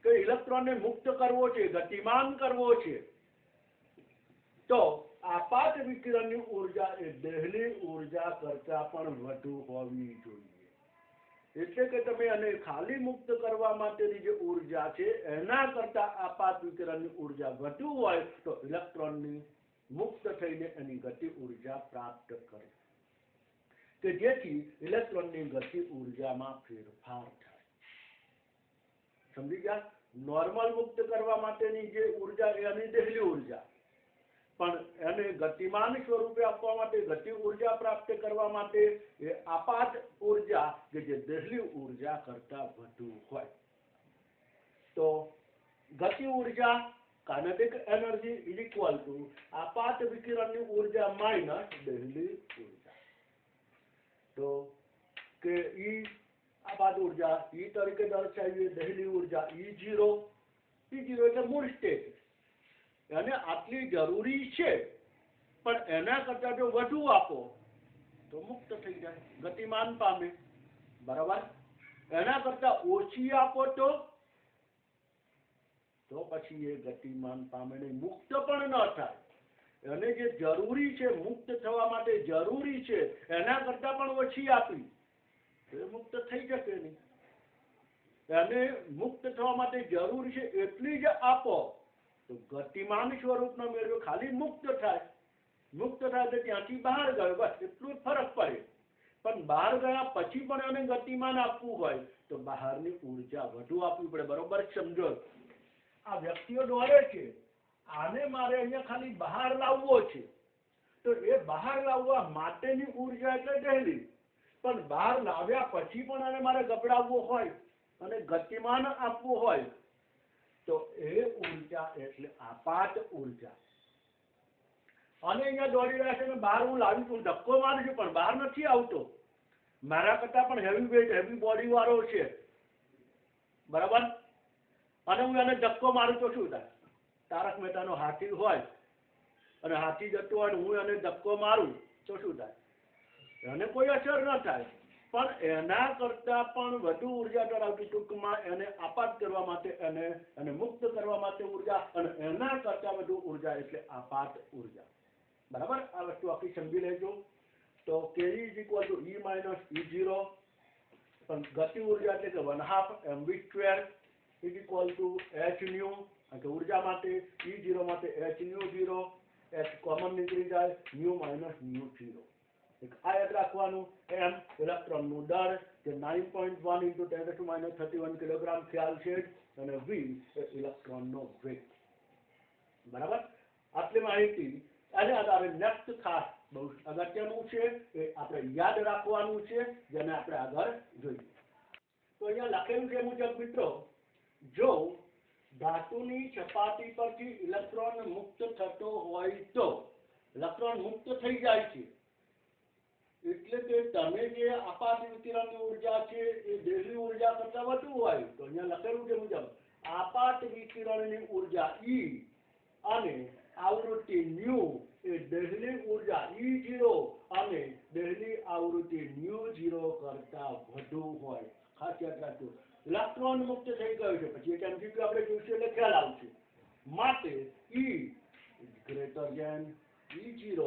Speaker 1: કે ઇલેક્ટ્રોનને મુક્ત કરવો છે, ગતિમાન કરવો છે, તો આપાત વિકિરણની ઉર્જા એ દહેલી ઉર્જા કરતા પણ વધુ હોવી જોઈએ. એટલે કે તમે આને ખાલી મુક્ત કરવા માટેની જે ઉર્જા છે એના કરતા આપાત વિકિરણની ઉર્જા વધુ હોય તો ઇલેક્ટ્રોનની મુક્ત થઈને એની ગતિ ઉર્જા પ્રાપ્ત કરે, કે જેથી ઇલેક્ટ્રોનની ગતિ ઉર્જામાં ફેરફાર થાય. સમજી ગયા? નોર્મલ મુક્ત કરવા માટેની જે ઉર્જા એની દહેલી ઉર્જા, પણ એને ગતિમાન સ્વરૂપે આપવા માટે ગતિ ઉર્જા પ્રાપ્ત કરવા માટે એ આપાત ઉર્જા કે જે દહેલી ઉર્જા કરતા વધુ હોય. તો ગતિ ઉર્જા kinetic energy is equal two આપાત વિકિરણની ઉર્જા માઇનસ દહેલી ઉર્જા. તો કે ઈ આપાત ઉર્જા ઈ તરીકે દર્શાવીએ, દહેલી ઉર્જા E0. E0 એટલે મૂળ સ્ટેટ, એને આટલી જરૂરી છે પણ એના કરતા જો વધુ આપો તો મુક્ત થઈ જાય, ગતિમાન પામે. બરાબર. એના કરતા ઓછી આપો તો પછી એ ગતિમાન પામે નહીં, મુક્ત પણ ન થાય. એને જે જરૂરી છે મુક્ત થવા માટે જરૂરી છે એના કરતા પણ ઓછી આપી તો એ મુક્ત થઈ જશે નહીં. એને મુક્ત થવા માટે જરૂરી છે એટલી જ આપો તો ગતિમાન સ્વરૂપનો મેળવ્યો, ખાલી મુક્ત થાય. મુક્ત થાય તો ત્યાંથી બહાર ગયો, બસ એટલું જ ફરક પડે. પણ બહાર ગયા પછી પણ એને ગતિમાન આપવું હોય તો બહારની ઉર્જા વધુ આપવી પડે. બરોબર સમજો? આ વ્યક્તિઓ દોડે છે, આને મારે અહીંયા ખાલી બહાર લાવવો છે, તો એ બહાર લાવવા માટેની ઉર્જા એટલે દહેલી. પણ બહાર લાવ્યા પછી પણ આને મારે ગબડાવવો હોય અને ગતિમાન આપવું હોય તો એ ઉર્જા એટલે આપાત ઉર્જા. અને અહીંયા દોડી રહ્યા છે, બહાર હું લાવી છું, ધક્કો મારું છું પણ બહાર નથી આવતો, મારા કરતા પણ હેવી વેઇટ હેવી બોડી વાળો છે. બરાબર. અને હું એને ધક્કો મારું તો શું થાય? તારક મહેતાનો હાથી હોય અને હાથી જતો હોય હું એને ધક્કો મારું તો શું થાય? એને કોઈ અસર ન થાય, પણ એના કરતા પણ વધુ ઉર્જા ધરાવતી, ટૂંકમાં એને આપાત કરવા માટે એને મુક્ત કરવા માટે ઉર્જા, અને એના કરતા વધુ ઉર્જા એટલે આપાત ઉર્જા. બરાબર. આ વસ્તુ આખી સમજી લેજો. તો Ke is equal to E minus E0, પણ ગતિ ઉર્જા એટલે કે 1/2 mv² is equal to h nu, અને ઉર્જા માટે E0 માટે h nu0, h કોમન નીકળી જાય, nu minus nu0. આ યાદ રાખવાનું. m ઇલેક્ટ્રોનનું દળ જે 9.1 × 10⁻31 કિલોગ્રામ ખ્યાલ છે, અને v એ ઇલેક્ટ્રોનનો વેગ. બરાબર. આટલી માહિતી અને આધારે નેક્સ્ટ ખાસ બહુ અગત્યનું છે એ આપણે યાદ રાખવાનું છે, જેને આપણે આગળ જોઈએ. તો અહીંયા લખેલું છે મુજબ મિત્રો, જો ધાતુની સપાટી પરથી ઇલેક્ટ્રોન મુક્ત થતો હોય તો ઇલેક્ટ્રોન મુક્ત થઈ જાય છે, એટલે કે તમે જે આપાત વિકિરણની ઉર્જા છે એ દહેલી ઉર્જા કરતા વધુ હોય તો અહીંયા લખેલું છે મુજબ આપાત વિકિરણની ઉર્જા E અને આવૃત્તિ ν એ દહેલી ઉર્જા E0 અને દહેલી આવૃત્તિ ν0 કરતા વધુ હોય. ખાસ યાદ રાખજો. ઇલેક્ટ્રોન મુક્ત થઈ ગયો છે, પછી એક MCQ આપણે જોઈશું એટલે ખ્યાલ આવશે. માટે E ગ્રેટર ધેન E0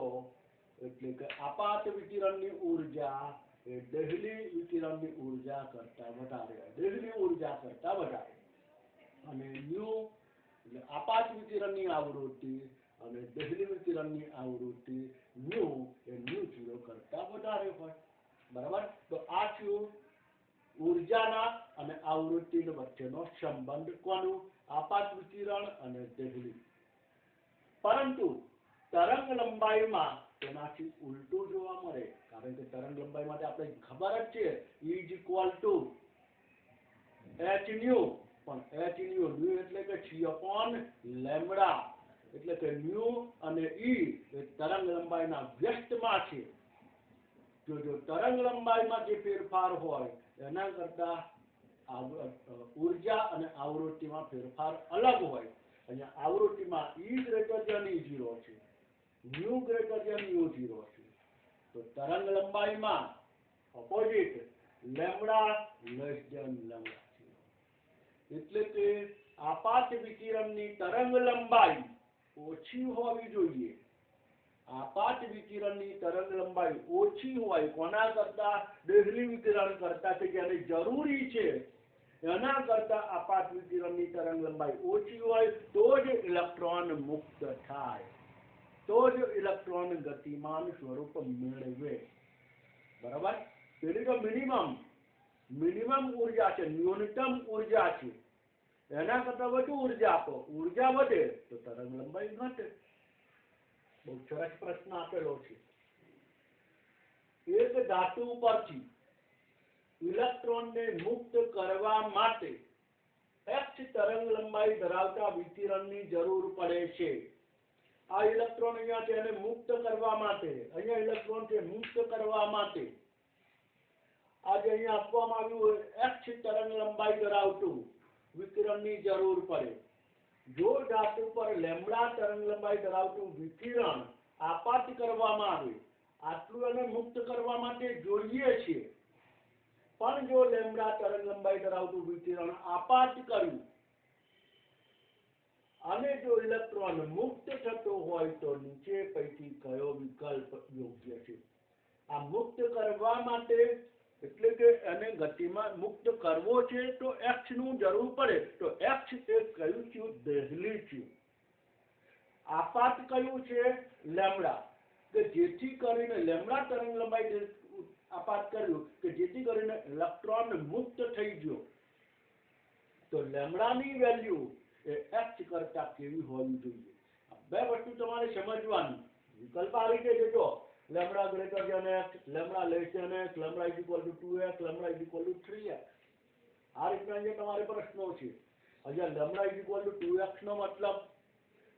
Speaker 1: એટલે કે આપાત વિકિરણની ઉર્જા એ દહેલી વિકિરણની ઉર્જા કરતા વધારે, દહેલી ઉર્જા કરતા વધારે. અને ν એટલે આપાત વિકિરણની આવૃત્તિ અને દહેલી વિકિરણની આવૃત્તિ ν એ ν0 કરતા વધારે હોય. બરાબર. તો આ થયું ઉર્જાના અને આવૃત્તિ વચ્ચેનો સંબંધ કોનું? આપાત વિકિરણ અને દેહલી. પરંતુ તરંગ લંબાઈમાં તેનાથી ઉલટું જોવા મળે, કારણ કે તરંગ લંબાઈ માટે આપણે ખબર જ છે E is equal to h nu, પણ h nu એટલે કે c/λ, એટલે કે ન્યુ અને E એ તરંગ લંબાઈના વ્યસ્તમાં છે. જો તરંગ લંબાઈમાં જે ફેરફાર હોય એના કરતા ઉર્જા અને આવૃત્તિમાં ફેરફાર અલગ હોય. અહીંયા આવૃત્તિમાં E greater than E0 છે, ન્યુ greater than U0 છે. તો તરંગ લંબાઈમાં opposite lambda less than lambda છે. એટલે કે આપાત વિકિરણની તરંગ લંબાઈ ઓછી હોવી જોઈએ. આપાત વિકિરણની તરંગ લંબાઈ ઓછી હોય કોના કરતા? દેહલી વિકિરણ કરતા, કે જેને જરૂરી છે એના કરતા આપાત વિકિરણની તરંગ લંબાઈ ઓછી હોય તો જ ઇલેક્ટ્રોન મુક્ત થાય, તો જ ઇલેક્ટ્રોન ગતિમાન સ્વરૂપ મેળવે. બરાબર? પેલી તો મિનિમમ ઉર્જા છે, ન્યૂનતમ ઉર્જા છે. એના કરતા વધુ ઉર્જા આપો, ઉર્જા વધે તો તરંગ લંબાઈ ઘટે. બહુ સરસ પ્રશ્ન આપેલો છે. એક ધાતુ પરથી ઇલેક્ટ્રોનને મુક્ત કરવા માટે x તરંગ લંબાઈ ધરાવતા વિકિરણની જરૂર પડે છે. આ ઇલેક્ટ્રોન અહીંયા છે, એને મુક્ત કરવા માટે, અહીંયા ઇલેક્ટ્રોન છે મુક્ત કરવા માટે આજે અહીંયા આપવામાં આવ્યું x તરંગ લંબાઈ ધરાવતું વિકિરણની જરૂર પડે. જો ધાતુ પર લેમ્બડા તરંગ લંબાઈ ધરાવતું વિકિરણ આપાત કરવામાં આવે, આટલું એને મુક્ત કરવા માટે જોઈએ છે. પણ જો લેમ્બડા તરંગ લંબાઈ ધરાવતું વિકિરણ આપાત કર્યું અને જો ઇલેક્ટ્રોન મુક્ત થતો હોય તો નીચે પૈકી કયો વિકલ્પ યોગ્ય છે? આ મુક્ત કરવા માટે એટલે કે એને ગતિમાં મુક્ત કરવો છે તો x નું જરૂર પડે. તો x એ કયું થયું? દેહલી થયું. આપાત કયું છે? લેમ્બડા, કે જેથી કરીને લેમ્બડા તરંગ લંબાઈ આપાત કર્યું કે જેથી કરીને ઇલેક્ટ્રોન મુક્ત થઈ ગયો. તો લેમ્બડાની વેલ્યુ એ x કરતા કેવી હોવી જોઈએ? બે વસ્તુ તમારે સમજવાની. વિકલ્પ આ રીતે છે, જો lambda greater than x, lambda less than x, lambda is equal to 2x, lambda is equal to 3x. આ રીતના જે તમારે પ્રશ્નો છે. અહીંયા lambda is equal to 2x નો મતલબ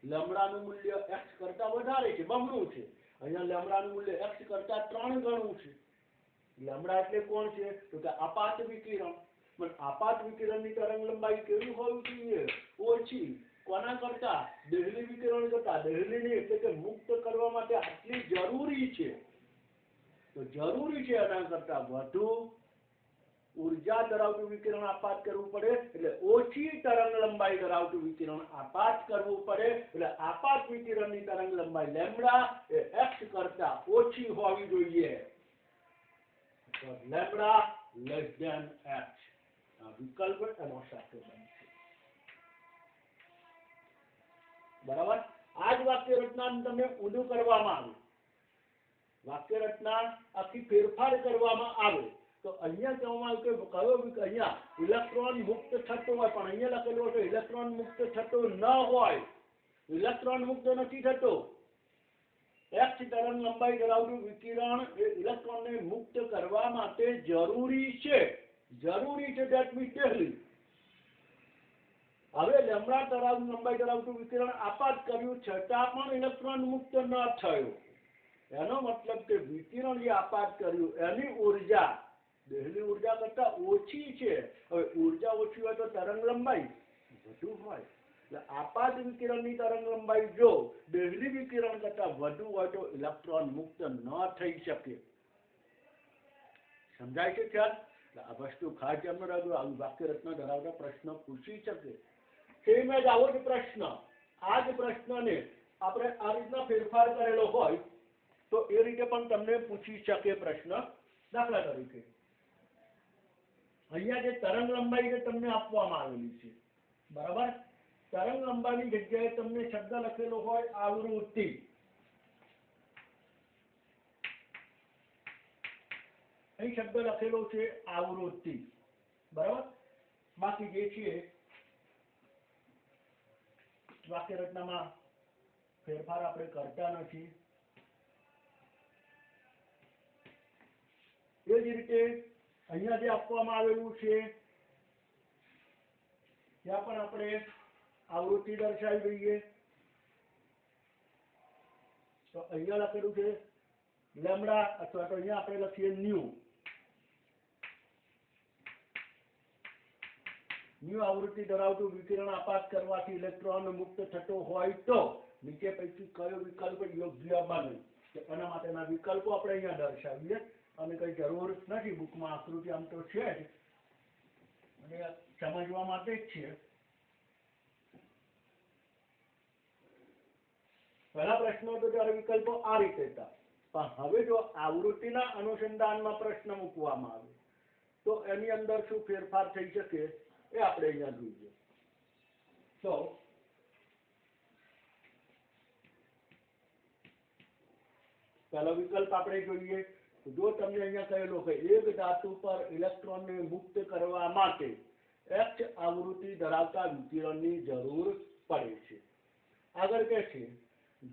Speaker 1: લેમ્બડાનું મૂલ્ય x કરતા વધારે છે, બમણું છે. અહીંયા લેમ્બડાનું મૂલ્ય x કરતા 3 ગણું છે. લેમ્બડા એટલે કોણ છે? તો કે આપાત વિકિરણ. પણ આપાત વિકિરણની તરંગ લંબાઈ કેવી હોવી જોઈએ? ઓછી. કોના કરતા? દેહલી વિકિરણ કરતા. દેહલીની એટલે કે મુક્ત કરવા માટે આટલી જરૂરી છે, તો જરૂરી છે એના કરતા વધુ ઉર્જા ધરાવતું વિકિરણ આપાત કરવું પડે, એટલે ઓછી તરંગ લંબાઈ ધરાવતું વિકિરણ આપાત કરવું પડે. એટલે આપાત વિકિરણની તરંગ લંબાઈ લેમ્બડા એ x કરતા ઓછી હોવી જોઈએ. લેમ્બડા લેસ ધેન x વિકલ્પ એનો સાચો બનશે. બરાબર? આ જ વાક્ય રચના તમને ઊંધું કરવામાં આવે, વાક્ય રચના આખી ફેરફાર કરવામાં આવે તો અહીંયા કહેવામાં આવ્યું કે કયો અહીંયા ઇલેક્ટ્રોન મુક્ત થતો હોય, પણ અહીંયા લખેલું છે ઇલેક્ટ્રોન મુક્ત થતો ન હોય. ઇલેક્ટ્રોન મુક્ત નથી થતો. x તરંગ લંબાઈ ધરાવતું વિકિરણ એ ઇલેક્ટ્રોનને મુક્ત કરવા માટે જરૂરી છે. જરૂરી છે, ધેટ મીન્સ દેહલી. હવે લેમ્બડા તરંગ લંબાઈ ધરાવતું વિકિરણ આપાત કર્યું છતાં પણ ઇલેક્ટ્રોન મુક્ત ન થયો. એનો મતલબ કે વિકિરણ જે આપાત કર્યું એની ઉર્જા દેહલી ઉર્જા કરતા ઓછી છે. હવે ઉર્જા ઓછી હોય તો તરંગ લંબાઈ વધુ હોય. એટલે આપાત વિકિરણની તરંગ લંબાઈ જો દેહલી વિકિરણ કરતા વધુ હોય તો ઇલેક્ટ્રોન મુક્ત ન થઈ શકે. સમજાય છે ખ્યાલ? આ વસ્તુ ખાસ ધ્યાનમાં રાખજો. આવી વાક્ય રચના ધરાવતા પ્રશ્ન પૂછી શકે. સેમ જ આવો જ પ્રશ્ન, આ જ પ્રશ્નને આપણે આ રીતના ફેરફાર કરેલો હોય તો એ રીતે પણ તમને પૂછી શકે પ્રશ્ન. દાખલા તરીકે અહીંયા જે તરંગ લંબાઈ જે તમને આપવામાં આવેલી છે, બરાબર? તરંગ લંબાઈની જગ્યાએ તમને શબ્દ લખેલો હોય આવૃત્તિ. અહીં શબ્દ લખેલો છે આવૃત્તિ. બરાબર. બાકી જે છે વાક્ય રચનામાં ફેરફાર આપણે કરતા નથી. એ જ રીતે અહીંયા જે આપવામાં આવેલું છે ત્યાં પણ આપણે આવૃત્તિ દર્શાવી દઈએ. તો અહીંયા લખેલું છે લેમ્ડા, અથવા તો અહીંયા આપણે લખીએ ન્યુ. ન્યુ આવૃત્તિ ધરાવતું વિકિરણ આપાત કરવાથી ઇલેક્ટ્રોન મુક્ત થતો હોય તો નીચે પૈકી કયો વિકલ્પ યોગ્ય બને? એના માટેના વિકલ્પો આપણે અહીંયા દર્શાવીએ. અને કઈ જરૂર નથી, બુકમાં આકૃતિ આમ તો છે જ, અને સમજવા માટે જ છે. પહેલા પ્રશ્નો તો ત્યારે વિકલ્પો આ રીતે હતા, પણ હવે જો આવૃત્તિના અનુસંધાનમાં પ્રશ્ન મૂકવામાં આવે તો એની અંદર શું ફેરફાર થઈ શકે એ આપણે અહીંયા જોઈએ. તો પહેલો વિકલ્પ આપણે જોઈએ. જો તમને અહીંયા કહેલો કે એક ધાતુ પર ઇલેક્ટ્રોનને મુક્ત કરવા માટે H આવૃત્તિ ધરાવતા વિકિરણની જરૂર પડે છે. આગળ કહે છે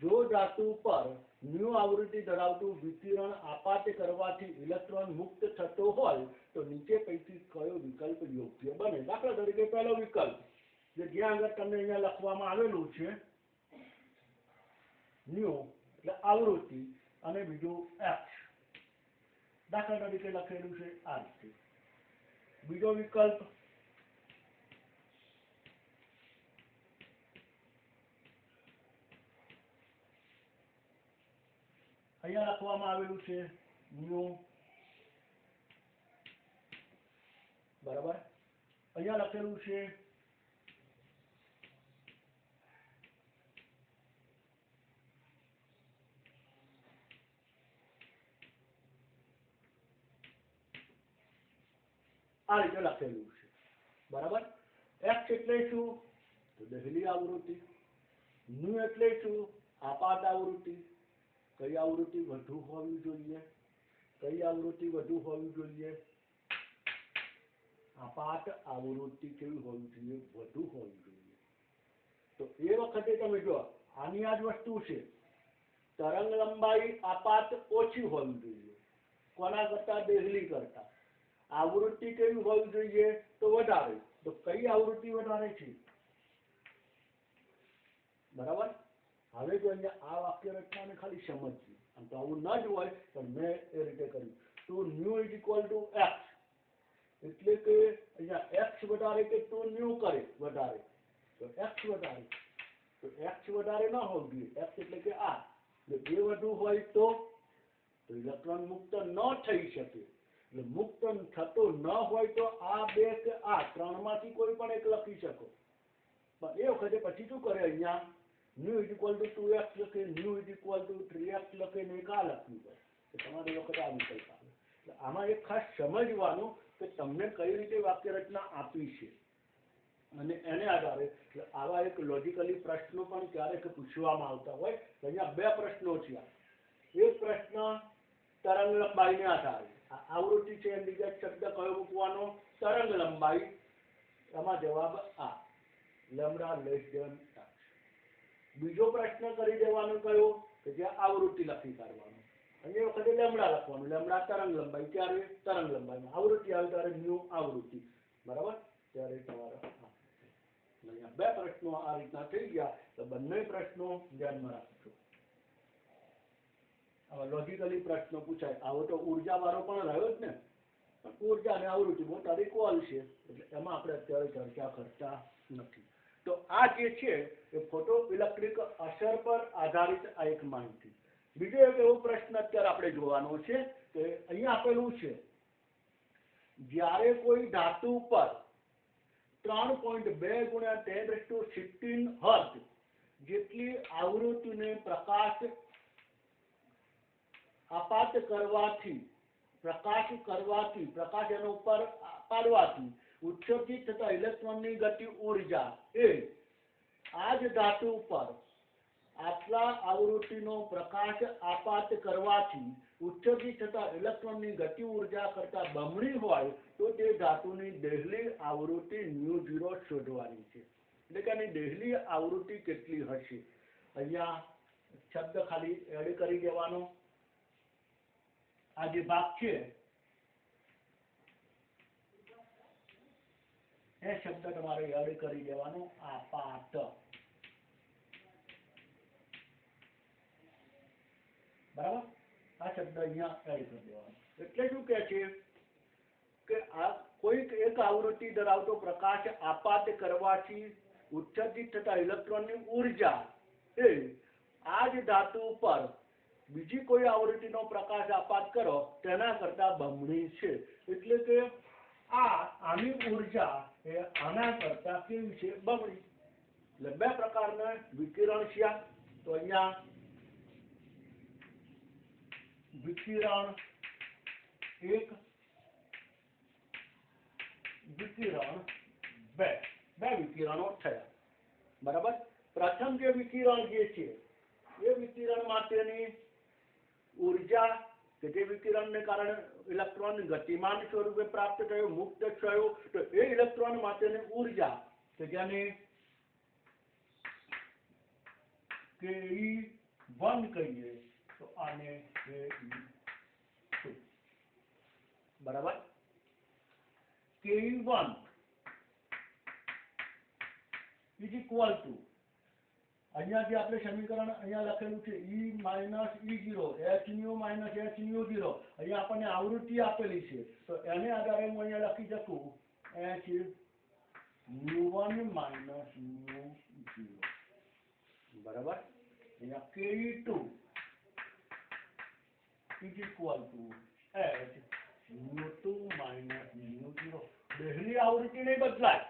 Speaker 1: જો ધાતુ પર ન્યુ આવૃત્તિ ધરાવતું વિકિરણ આપાત કરવાથી ઇલેક્ટ્રોન મુક્ત થતો હોય તો નીચે પૈકી કયો વિકલ્પ યોગ્ય બને? દાખલા તરીકે પહેલો વિકલ્પ જે જ્યાં આગળ તમને અહીંયા લખવામાં આવેલું છે ન્યુ એટલે આવૃત્તિ અને બીજું X. દાખલા તરીકે લખેલું છે આ રીતે. બીજો વિકલ્પ અહીંયા લખવામાં આવેલું છે ન્યુ, બરાબર. અહીંયા લખેલું છે આ રીતે લખેલું છે, બરાબર. X એટલે શું? તો દહેલી આવૃત્તિ. ન્યુ એટલે શું? આપાત આવૃત્તિ. કઈ આવૃત્તિ વધુ હોવી જોઈએ? કઈ આવૃત્તિ વધુ હોવી જોઈએ? આપાત આવૃત્તિ કેવી હોવી જોઈએ? વધુ હોવી જોઈએ. તો એ વખતે તમે જો આની આ જ વસ્તુ છે, તરંગ લંબાઈ આપાત ઓછી હોવી જોઈએ. કોના કરતા? દહેલી કરતા. આવૃત્તિ કેવી હોવી જોઈએ? તો વધારે. તો કઈ આવૃત્તિ વધારે છે? બરાબર. હવે જો અહીંયા આ વાક્ય રચનાને ખાલી સમજીએ. આમ તો આવું ન જ હોય, પણ મેં એ રીતે કર્યું. Two new is equal two X, એટલે કે અહીંયા X વધારે કે ટુ ન્યુ કરે વધારે? તો X વધારે. તો X વધારે ન હોવું જોઈએ. X એટલે કે આ. જો એ વધુ હોય તો ઇલેક્ટ્રોન મુક્ત ન થઈ શકે. એટલે મુક્ત થતો ન હોય તો આ બે કે આ ત્રણમાંથી કોઈ પણ એક લખી શકો. પણ એ વખતે પછી શું કરે? અહીંયા new is equal to 2x લખે, new is equal to 3x લખે ને એક આ લખ્યું હોય તો તમારી વખતે આ વિકલ્પ આવે. એટલે આમાં એક ખાસ સમજવાનું કે તમને કઈ રીતે વાક્ય રચના આપી છે, અને એને આધારે એટલે આવા એક લોજિકલી પ્રશ્નો પણ ક્યારેક પૂછવામાં આવતા હોય. તો અહીંયા બે પ્રશ્નો છે. એક પ્રશ્ન તરંગ લંબાઈને આધારે, આવૃત્તિ છે એની જગ્યાએ શબ્દ કયો મૂકવાનો? તરંગ લંબાઈ. એમાં જવાબ આ, લેમ્ડા લેસ ધેન. બીજો પ્રશ્ન કરી દેવાનો કયો? કે જ્યાં આવૃત્તિ લખી કાઢવાનો. અને એ વખતે લેમ્ડા લખવાનું. લેમ્ડા તરંગ લંબાઈ. ત્યારે તરંગ લંબાઈમાં આવૃત્તિ આવે ત્યારે ન્યુ આવૃત્તિ, બરાબર. ત્યારે તમારે અહીંયા બે પ્રશ્નો આ રીતના થઈ ગયા. તો બંને પ્રશ્નો ધ્યાનમાં રાખજો. હવે લોજિકલી પ્રશ્નો પૂછાય. આવો તો ઉર્જા વાળો પણ રહ્યો જ ને. ઉર્જા અને આવૃત્તિ મોટા ઇક્વલ છે, એટલે એમાં આપણે અત્યારે ચર્ચા કરતા નથી. તો આ જે છે એ ફોટો ઇલેક્ટ્રિક અસર પર આધારિત આ એક માહિતી. બીજો એક એવો પ્રશ્ન અત્યારે આપણે જોવાનો છે કે અહીંયા આપેલું છે જ્યારે કોઈ ધાતુ પર 3.2 ગુણ્યા 10⁻16 હર્ટ્ઝ જેટલી આવૃત્તિને પ્રકાશ આપાત કરવાથી, પ્રકાશ એના ઉપર પાડવાથી ઉત્સર્જિત થતા ઇલેક્ટ્રોનની ગતિ ઉર્જા એ આ જ ધાતુ પર આટલા આવૃત્તિનો પ્રકાશ આપાત કરવાથી ઉત્સર્જિત થતા ઇલેક્ટ્રોનની ગતિ ઉર્જા કરતા બમણી હોય તો તે ધાતુની દહેલી આવૃત્તિ μ0 શોધવાની છે. એટલે કે આની દહેલી આવૃત્તિ કેટલી હશે. અહીંયા શબ્દ ખાલી એડ કરી દેવાનો. આ જે ભાગ છે એ શબ્દ તમારે એડ કરી દેવાનો. આપાત. બરાબર. આ શબ્દ અહીંયા એડ કરી દેવાનો. એટલે શું કહે છે કે આ કોઈક એક આવૃત્તિ ધરાવતો પ્રકાશ આપાત કરવાથી ઉત્સર્જિત થતા ઇલેક્ટ્રોનની ઉર્જા એ આ જ ધાતુ પર બીજી કોઈ આવૃત્તિનો પ્રકાશ આપાત કરો તેના કરતા બમણી છે. એટલે કે આની ઉર્જા એ આના કરતા કેવી છે? બમણી. એટલે બે પ્રકારના વિકિરણ છે. તો અહીંયા વિકિરણ એક, વિકિરણ બે. બે વિકિરણો થયા. બરાબર. પ્રથમ જે વિકિરણ જે છે એ વિકિરણ માટેની ઉર્જા કે જે વિકિરણને કારણે ઇલેક્ટ્રોન ગતિમાન સ્વરૂપે પ્રાપ્ત થયો, મુક્ત થયો, તો એ ઇલેક્ટ્રોન માટેની ઉર્જા કે જેને Ke1 કહીએ તો આને Ke2. બરાબર. Ke1 is equal to અહીંયા જે આપણે સમીકરણ અહીંયા લખેલું છે E minus E0 Hν minus Hν0. અહીંયા આપણને આવૃત્તિ આપેલી છે તો એને આધારે હું અહીંયા લખી શકું Hν1 માઇનસ μ0. બરાબર. અહીંયા Ke2 is equal to Hν2 minus μ0. દહેલી આવૃત્તિ નહીં બદલાય,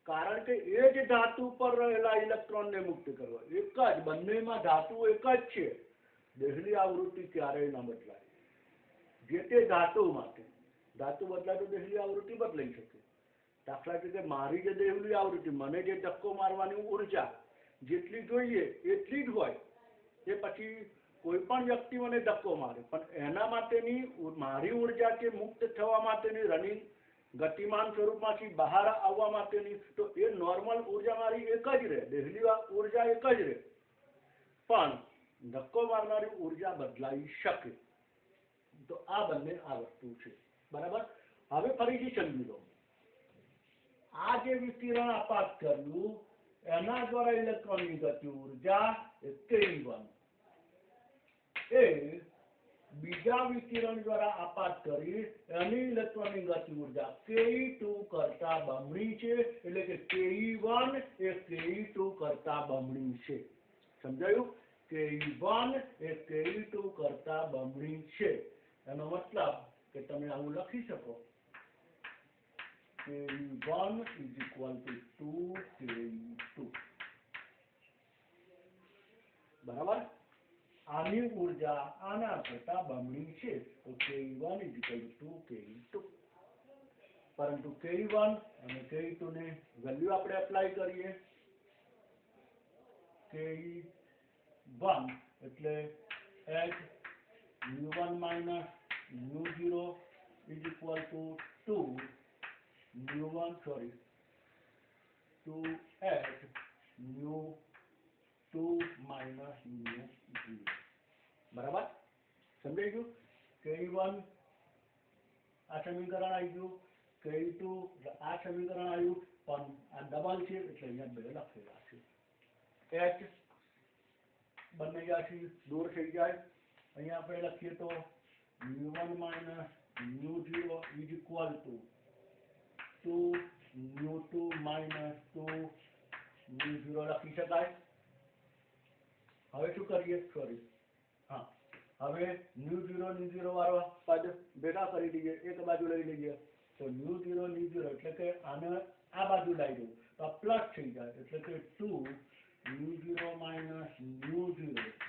Speaker 1: કારણ કે એ જ ધાતુ પર રહેલા ઇલેક્ટ્રોનને મુક્ત કરવા. એક જ, બંનેમાં ધાતુ એક જ છે. દહેલી આવૃત્તિ ક્યારેય ન બદલાય. જે તે ધાતુ માટે. ધાતુ બદલાય તો દહેલી આવૃત્તિ બદલાઈ શકે. દાખલા તરીકે મારી જે દહેલી આવૃત્તિ, મને જે ધક્કો મારવાની ઉર્જા જેટલી જોઈએ એટલી જ હોય. એ પછી કોઈ પણ વ્યક્તિ મને ધક્કો મારે પણ એના માટેની મારી ઉર્જા કે મુક્ત થવા માટેની રનિંગ ગતિમાન સ્વરૂપમાંથી બહાર આવવા માટેની તો એ નોર્મલ ઉર્જા મારી એક જ રહે, દહેલી ઉર્જા એક જ રહે. પણ ધક્કો મારનારી ઉર્જા બદલાઈ શકે. તો આ બંને આ વસ્તુ છે. બરાબર. હવે ફરીથી સમજી લો. આ જે વિકિરણ આપાત કર્યું એના દ્વારા ઇલેક્ટ્રોનની ગતિ ઉર્જા Ke1 એ બીજા વિકિરણ દ્વારા આપાત કરી એની ઇલેક્ટ્રોનની ગતિ ઉર્જા Ke2 કરતા બમણી છે. એટલે કે Ke1 એ Ke2 કરતા બમણી છે. સમજાયું? Ke1 એ Ke2 કરતા બમણી છે. એનો મતલબ કે તમે આવું લખી શકો Ke1 is equal to 2Ke2. બરાબર. આની ઉર્જા આના કરતા બમણી છે તો Ke1 is equal to 2Ke2. પરંતુ Ke1 અને Ke2 ને વેલ્યુ આપણે એપ્લાય કરીએ. Ke1 એટલે Hν1 minus μ0 is equal to 2 μ1 sorry 2Hν2 minus μ0. બરાબર. સમજાઈ ગયું? Ke1 આ સમીકરણ આવી ગયું, Ke2 આ સમીકરણ આવ્યું, પણ આ ડબલ છે એટલે અહીંયા બે લખેલા છે. H બંને જ્યાંથી દૂર થઈ જાય. અહીંયા આપણે લખીએ તો μ1 minus μ0 is equal to 2μ2 minus 2μ0 લખી શકાય. હવે શું કરીએ? સોરી, હા, હવે μ0 વાળો પદ ભેગા કરી દઈએ, એક બાજુ લઈ લઈએ તો μ0 એટલે કે આને આ બાજુ લઈ દઉં તો પ્લસ થઈ જાય. એટલે કે 2μ0 minus μ0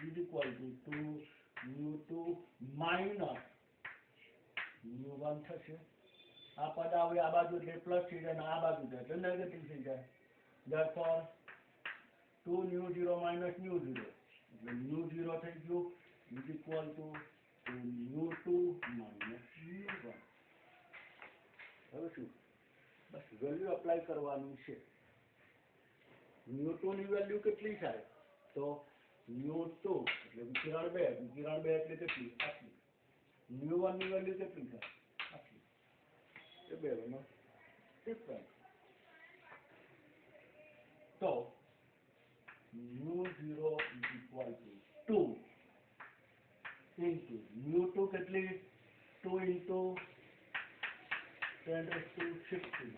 Speaker 1: is equal to 2μ2 minus μ1 થશે. આ પદ આવે આ બાજુ એટલે પ્લસ થઈ જાય, આ બાજુ જાય એટલે નેગેટિવ થઈ જાય. Therefore 2 ν0 માઇનસ ν0 એટલે ν0 થઈ ગયું ઇઝ ઇક્વલ ટુ ν2 માઇનસ ν1. હવે શું બસ વેલ્યુ અપ્લાય કરવાની છે. ν2 ની વેલ્યુ કેટલી થાય તો ν2 એટલે વિકિરણ 2 એટલે કેટલી આટલી. ν1 ની વેલ્યુ કેટલી થાય આટલી. એ બેનો ડિફરન્સ. તો ν0 is equal to 2 into ν2 કેટલી 2 into 10⁻16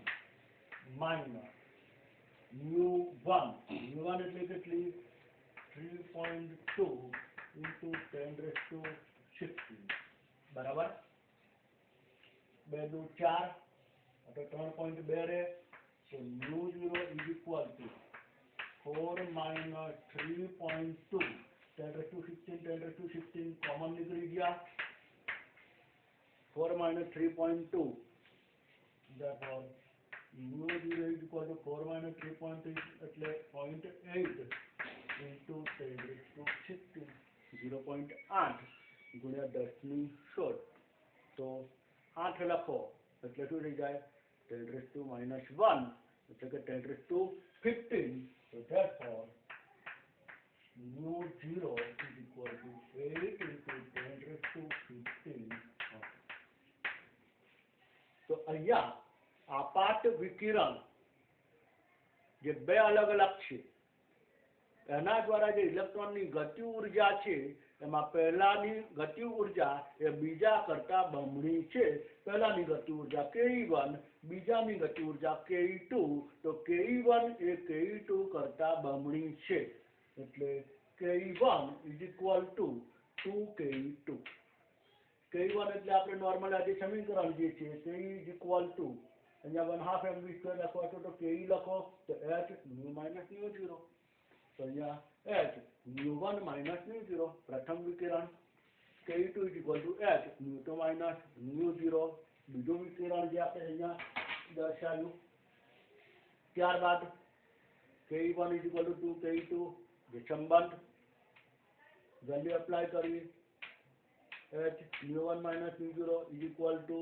Speaker 1: minus ν1 એટલે કેટલી 3.2 into 10⁻16 બરાબર 2 દુ 4 એટલે 3.2 રહે. So ν0 is equal to 4 minus 3.2 10⁻16 common નીકળી ગયા 4 minus 3.2 therefore ν0 is equal to 4 minus 3.2 એટલે 0.8 into 10⁻16 0.8 ગુણ્યા 10 ની શોધ તો 8 લખો એટલે શું થઈ જાય 10⁻−1 એટલે કે 10⁻15. So therefore ν0 is equal to 8 into 10⁻15. તો અહીંયા આપાત વિકિરણ જે બે અલગ અલગ છે એના દ્વારા જે ઇલેક્ટ્રોનની ગતિ ઉર્જા છે એમાં પહેલાની ગતિ ઉર્જા એ બીજા કરતા બમણી છે. પહેલાની ગતિ ઉર્જા ke1 બીજાની ગતિ ઉર્જા ke2 તો ke1 એ ke2 કરતા બમણી છે એટલે ke1 is equal to 2ke2. ke1 એટલે આપણે નોર્મલ આજે સમીકરણ જે છે ke is equal to અહીંયા 1/2 mv² લખો તો ke લખો તો h ν માઇનસ ν0 તો અહીંયા h ν1 માઇનસ ν0 પ્રથમ વિકિરણ ke2 is equal to h ν2 minus ν0 બીજું વિકિરણ જે આપણે અહીંયા દર્શાવ્યું. ત્યારબાદ ke1 is equal to 2ke2 જે સંબંધ વેલ્યુ એપ્લાય કરવી h ν1 minus ν0 is equal to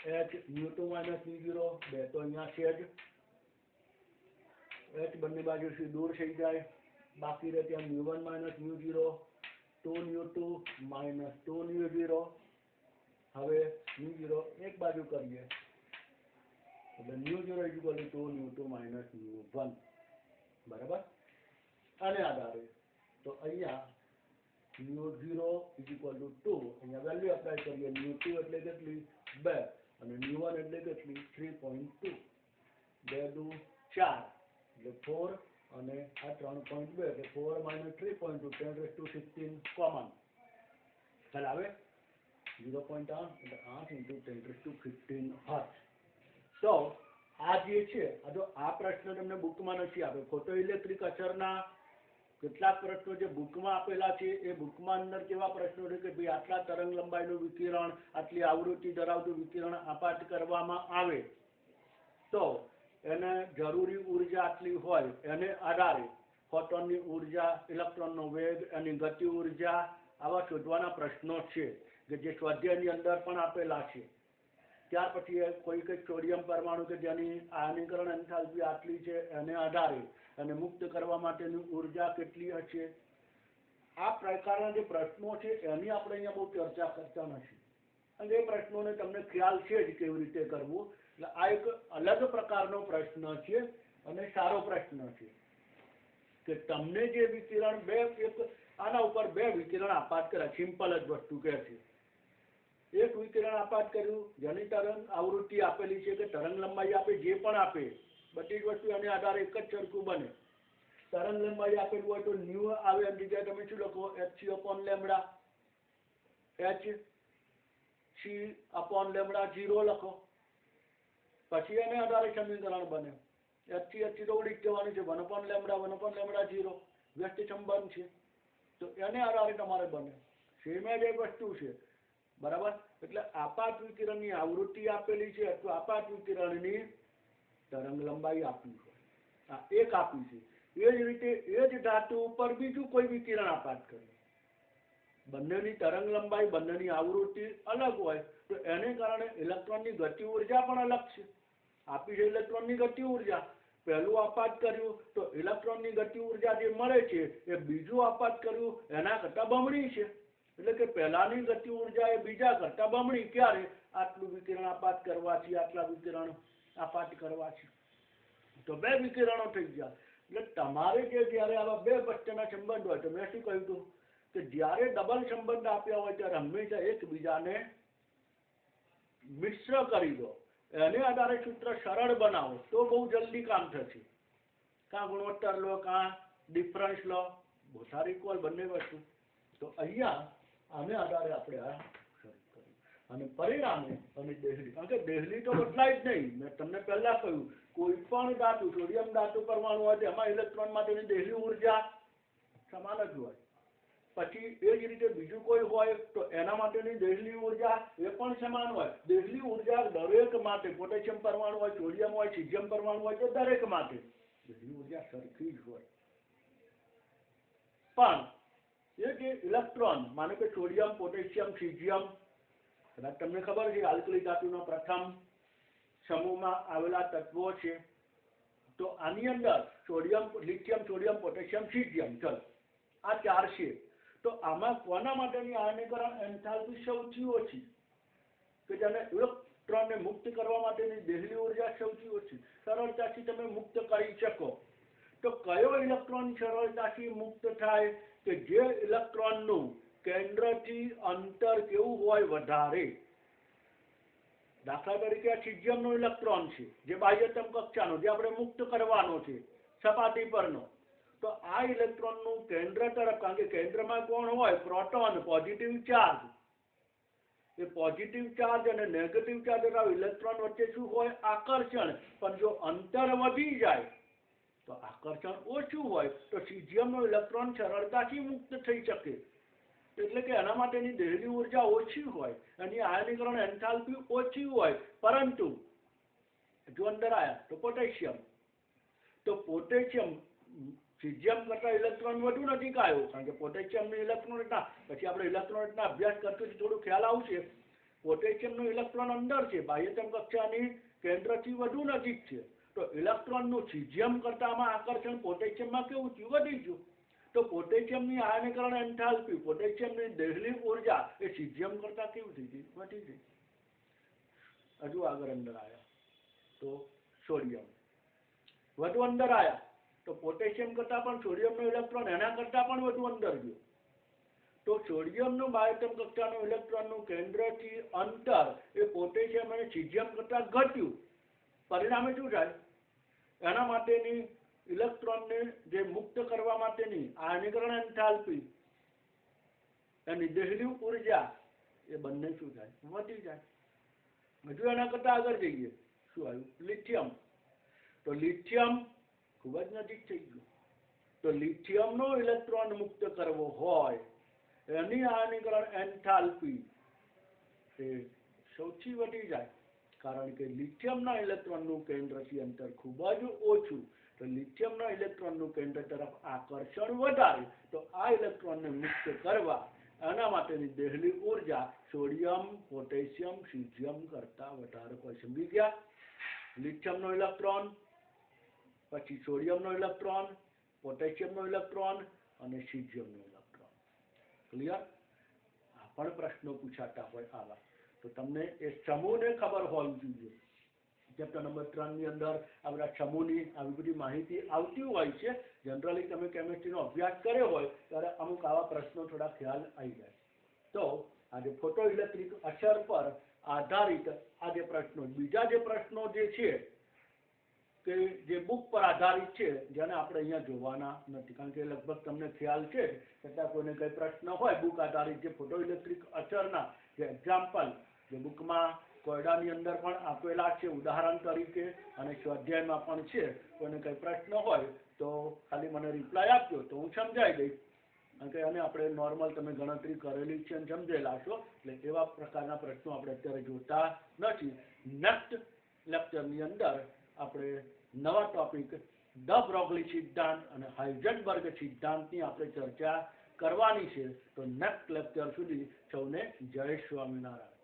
Speaker 1: h ν2 minus ν0 બે તો અહીંયા છે જ h બંને બાજુથી દૂર થઈ જાય બાકી રહે ત્યાં ν1 માઇનસ ν0 2ν2 માઇનસ 2ν0. હવે ν0 એક બાજુ કરીએ એટલે ν0 is equal to 2ν2 માઇનસ ν1 બરાબર. આને આધારે તો અહીંયા ν0 is equal to 2 અહીંયા વેલ્યુ એપ્લાય કરીએ ν2 એટલે કેટલી 2 અને ν1 એટલે કેટલી 3.2 2 દુ 4 એટલે 4 અને આ 3.2 એટલે 4 minus 3.2 10⁻16 કોમન ખ્યાલ આવે 0.8 એટલે 8 into 10⁻15 હર્ટ્ઝ. તો આ જે છે આ પ્રશ્ન તમને બુકમાં નથી આપ્યો. ફોટો ઇલેક્ટ્રિક અસરના કેટલાક પ્રશ્નો જે બુકમાં આપેલા છે એ બુકમાં અંદર કેવા પ્રશ્નો છે કે ભાઈ આટલા તરંગ લંબાઈનું વિકિરણ આટલી આવૃત્તિ ધરાવતું વિકિરણ આપાત કરવામાં આવે તો એને જરૂરી ઉર્જા આટલી હોય એને આધારે ફોટોનની ઉર્જા ઇલેક્ટ્રોનનો વેગ એની ગતિ ઉર્જા આવા શોધવાના પ્રશ્નો છે કે જે સ્વાધ્યાયની અંદર પણ આપેલા છે. ત્યાર પછી કોઈ સોડિયમ પરમાણુ કે જેની આયનીકરણ એન્થાલ્પી આટલી છે એને આધારે અને મુક્ત કરવા માટેની ઉર્જા કેટલી હશે. આ પ્રકારના જે પ્રશ્નો છે એની આપણે અહીંયા બહુ ચર્ચા કરતા નથી અને એ પ્રશ્નોને તમને ખ્યાલ છે જ કેવી રીતે કરવું. એટલે આ એક અલગ પ્રકારનો પ્રશ્ન છે અને સારો પ્રશ્ન છે કે તમને જે વિકિરણ આના ઉપર બે વિકિરણ આપાત કર્યા સિમ્પલ જ વસ્તુ કહે છે. એક વિકિરણ આપાત કર્યું જેની તરંગ આવૃત્તિ આપેલી છે કે તરંગ લંબાઈ આપે જે પણ આપે બધી જ વસ્તુ એના આધારે એક જ સરખું બને. તરંગ લંબાઈ આપેલું હોય તો ન્યુ આવે એની જગ્યાએ તમે શું લખો hc/λ hc/λ0 લખો. પછી એને આધારે સમીકરણ બને hc તો ઉડી જ જવાનું છે 1/λ વ્યસ્ત સંબંધ છે તો એને આધારે તમારે બને. સેમ જ એક વસ્તુ છે બરાબર. એટલે આપાત વિકિરણની આવૃત્તિ આપેલી છે અથવા આપાત વિકિરણની તરંગ લંબાઈ આપી હોય આ એક આપી છે એ જ રીતે એ જ ધાતુ ઉપર બીજું કોઈ વિકિરણ આપાત કરે, બંનેની તરંગ લંબાઈ બંનેની આવૃત્તિ અલગ હોય તો એને કારણે ઇલેક્ટ્રોનની ગતિ ઉર્જા પણ અલગ છે. આપી છે ઇલેક્ટ્રોનની ગતિ ઉર્જા, પહેલું આપાત કર્યું તો ઇલેક્ટ્રોનની ગતિ ઉર્જા જે મળે છે એ બીજું આપાત કર્યું એના કરતાં બમણી છે. એટલે કે પહેલાની ગતિ ઉર્જા એ બીજા કરતાં બમણી. ક્યારે? આટલું વિકિરણ આપાત કરવાથી, આટલા વિકિરણ આપાત કરવાથી. તો બે વિકિરણો થઈ ગયા. એટલે તમારે જે જ્યારે આવા બે વચ્ચેના સંબંધ હોય તો મેં શું કહ્યું હતું કે જ્યારે ડબલ સંબંધ આપ્યા હોય ત્યારે હંમેશા એકબીજાને મિશ્ર કરી દો, એને આધારે સૂત્ર સરળ બનાવો તો બહુ જલ્દી કામ થશે. કાં ગુણોત્તર લો, કાં ડિફરન્સ લો, બોથ આર ઇક્વલ બંને વસ્તુ. તો અહીંયા આને આધારે આપણે આ શરૂ કર્યું અને પરિણામે અને દેહલી, કારણ કે દેહલી તો બદલાય જ નહીં. મેં તમને પહેલા કહ્યું કોઈ પણ ધાતુ, સોડિયમ ધાતુ પરમાણુ હોય એમાં ઇલેક્ટ્રોન માટેની દેહલી ઉર્જા સમાન જ હોય. પછી એ જ રીતે બીજું કોઈ હોય તો એના માટેની દેહલી ઉર્જા એ પણ સમાન હોય. દેહલી ઉર્જા દરેક માટે, પોટેશિયમ પરમાણુ હોય, સોડિયમ હોય, સીઝિયમ પરમાણુ હોય તો દરેક માટે દેહલી ઉર્જા સરખી જ હોય. પણ એ જે ઇલેક્ટ્રોન, માનો કે સોડિયમ, પોટેશિયમ, સીઝિયમ, કદાચ તમને ખબર છે આલ્કલી ધાતુના પ્રથમ સમૂહમાં આવેલા તત્વો છે. તો આની અંદર sodium, lithium, sodium, potassium, caesium, ચલો આ ચાર છે. તો આમાં કોના માટેની આયનીકરણ એન્થાલ્પી સૌથી ઓછી, કે જેને ઇલેક્ટ્રોનને મુક્ત કરવા માટેની દેહલી ઉર્જા સૌથી ઓછી, સરળતાથી તમે મુક્ત કરી શકો. તો કયો ઇલેક્ટ્રોન સરળતાથી મુક્ત થાય? કે જે ઇલેક્ટ્રોનનું કેન્દ્રથી અંતર કેવું હોય? વધારે. દાખલા તરીકે આ સીઝિયમનો ઇલેક્ટ્રોન છે જે બાહ્યતમ કક્ષાનો, જે આપણે મુક્ત કરવાનો છે સપાટી પરનો. તો આ ઇલેક્ટ્રોનનું કેન્દ્ર તરફ, કારણ કે કેન્દ્રમાં કોણ હોય? Proton, positive charge. એ પોઝિટિવ ચાર્જ અને નેગેટિવ ચાર્જ ધરાવતા ઇલેક્ટ્રોન વચ્ચે શું હોય? આકર્ષણ. પણ જો અંતર વધી જાય તો આકર્ષણ ઓછું હોય તો સીઝિયમનો ઇલેક્ટ્રોન સરળતાથી મુક્ત થઈ શકે. એટલે કે એના માટેની દેહલી ઉર્જા ઓછી હોય, એની આયનીકરણ એન્થાલ્પી ઓછી હોય. પરંતુ જો અંદર આવ્યા તો પોટેશિયમ, તો પોટેશિયમ સીઝિયમ કરતા ઇલેક્ટ્રોન વધુ નજીક આવ્યો, કારણ કે પોટેશિયમની ઇલેક્ટ્રોન રચના, પછી આપણે ઇલેક્ટ્રોન રચના અભ્યાસ કરતું થોડું ખ્યાલ આવશે. પોટેશિયમનું ઇલેક્ટ્રોન અંદર છે, બાહ્યતમ કક્ષાની કેન્દ્રથી વધુ નજીક છે. તો ઇલેક્ટ્રોનનું સીઝિયમ કરતામાં આકર્ષણ પોટેશિયમમાં કેવું થયું? વધી ગયું. તો પોટેશિયમની આયનીકરણ એન્થાલ્પી, પોટેશિયમની દેહલી ઉર્જા એ સીઝિયમ કરતા કેવું થઈ ગઈ? વધી ગઈ. હજુ આગળ અંદર આવ્યા તો સોડિયમ, વધુ અંદર આવ્યા તો પોટેશિયમ કરતા પણ સોડિયમનો ઇલેક્ટ્રોન એના કરતા પણ વધુ અંદર ગયો. તો સોડિયમનું બાહ્યતમ કક્ષાનું ઇલેક્ટ્રોનનું કેન્દ્રથી અંતર એ પોટેશિયમ અને સીઝિયમ કરતા ઘટ્યું. પરિણામે શું થાય? એના માટેની ઇલેક્ટ્રોનને જે મુક્ત કરવા માટેની આયનીકરણ એન્થાલ્પી, એની દેહલી ઉર્જા એ બંને શું થાય? વધી જાય. હજુ એના કરતા આગળ જઈએ, શું આવ્યું? લિથિયમ. તો લિથિયમ ખૂબ જ નજીક થઈ ગયું. તો લિથિયમનો ઇલેક્ટ્રોન મુક્ત કરવો હોય એની આયનીકરણ એન્થાલ્પી એ સૌથી વધી જાય, કારણ કે લિથિયમના ઇલેક્ટ્રોનનું કેન્દ્રથી અંતર ખૂબ જ ઓછું. તો લિથિયમના ઇલેક્ટ્રોનનું કેન્દ્ર તરફ આકર્ષણ વધારે. તો આ ઇલેક્ટ્રોનને મુક્ત કરવા એના માટેની દેહલી ઉર્જા સોડિયમ, પોટેશિયમ, સીઝિયમ કરતા વધારે હોય. સમજી ગયા? લિથિયમનો ઇલેક્ટ્રોન, પછી સોડિયમનો ઇલેક્ટ્રોન, પોટેશિયમનો ઇલેક્ટ્રોન અને સીઝિયમનો ઇલેક્ટ્રોન. ક્લિયર? આ પણ પ્રશ્નો પૂછાતા હોય આવા. તો તમને એ સમૂહને ખબર હોવી જોઈએ. ચેપ્ટર નંબર 3 ની અંદર આ બધા સમૂહની આવી બધી માહિતી આવતી હોય છે. જનરલી તમે કેમિસ્ટ્રીનો અભ્યાસ કર્યો હોય ત્યારે અમુક આવા પ્રશ્નો થોડા ખ્યાલ આવી જાય. તો આજે ફોટો ઇલેક્ટ્રિક અસર પર આધારિત આ જે પ્રશ્નો, બીજા જે પ્રશ્નો જે છે કે જે બુક પર આધારિત છે, જેને આપણે અહીંયા જોવાના નથી, કારણ કે લગભગ તમને ખ્યાલ છે છતાં કોઈને કંઈ પ્રશ્ન હોય બુક આધારિત જે ફોટો ઇલેક્ટ્રિક અસરના જે એક્ઝામ્પલ જે બુકમાં કોયડાની અંદર પણ આપેલા છે ઉદાહરણ તરીકે, અને સ્વાધ્યાયમાં પણ છે. કોઈને કંઈ પ્રશ્ન હોય તો ખાલી મને રિપ્લાય આપજો તો હું સમજાવી દઈશ, કારણ કે અને આપણે નોર્મલ તમે ગણતરી કરેલી છે અને સમજેલા છો, એટલે એવા પ્રકારના પ્રશ્નો આપણે અત્યારે જોતા નથી. નેક્સ્ટ લેક્ચરની અંદર આપણે નવા ટોપિક ડ બ્રોગલી સિદ્ધાંત અને હાઇઝનબર્ગ સિદ્ધાંતની આપણે ચર્ચા કરવાની છે. તો નેક્સ્ટ લેક્ચર સુધી સૌને જય સ્વામિનારાયણ.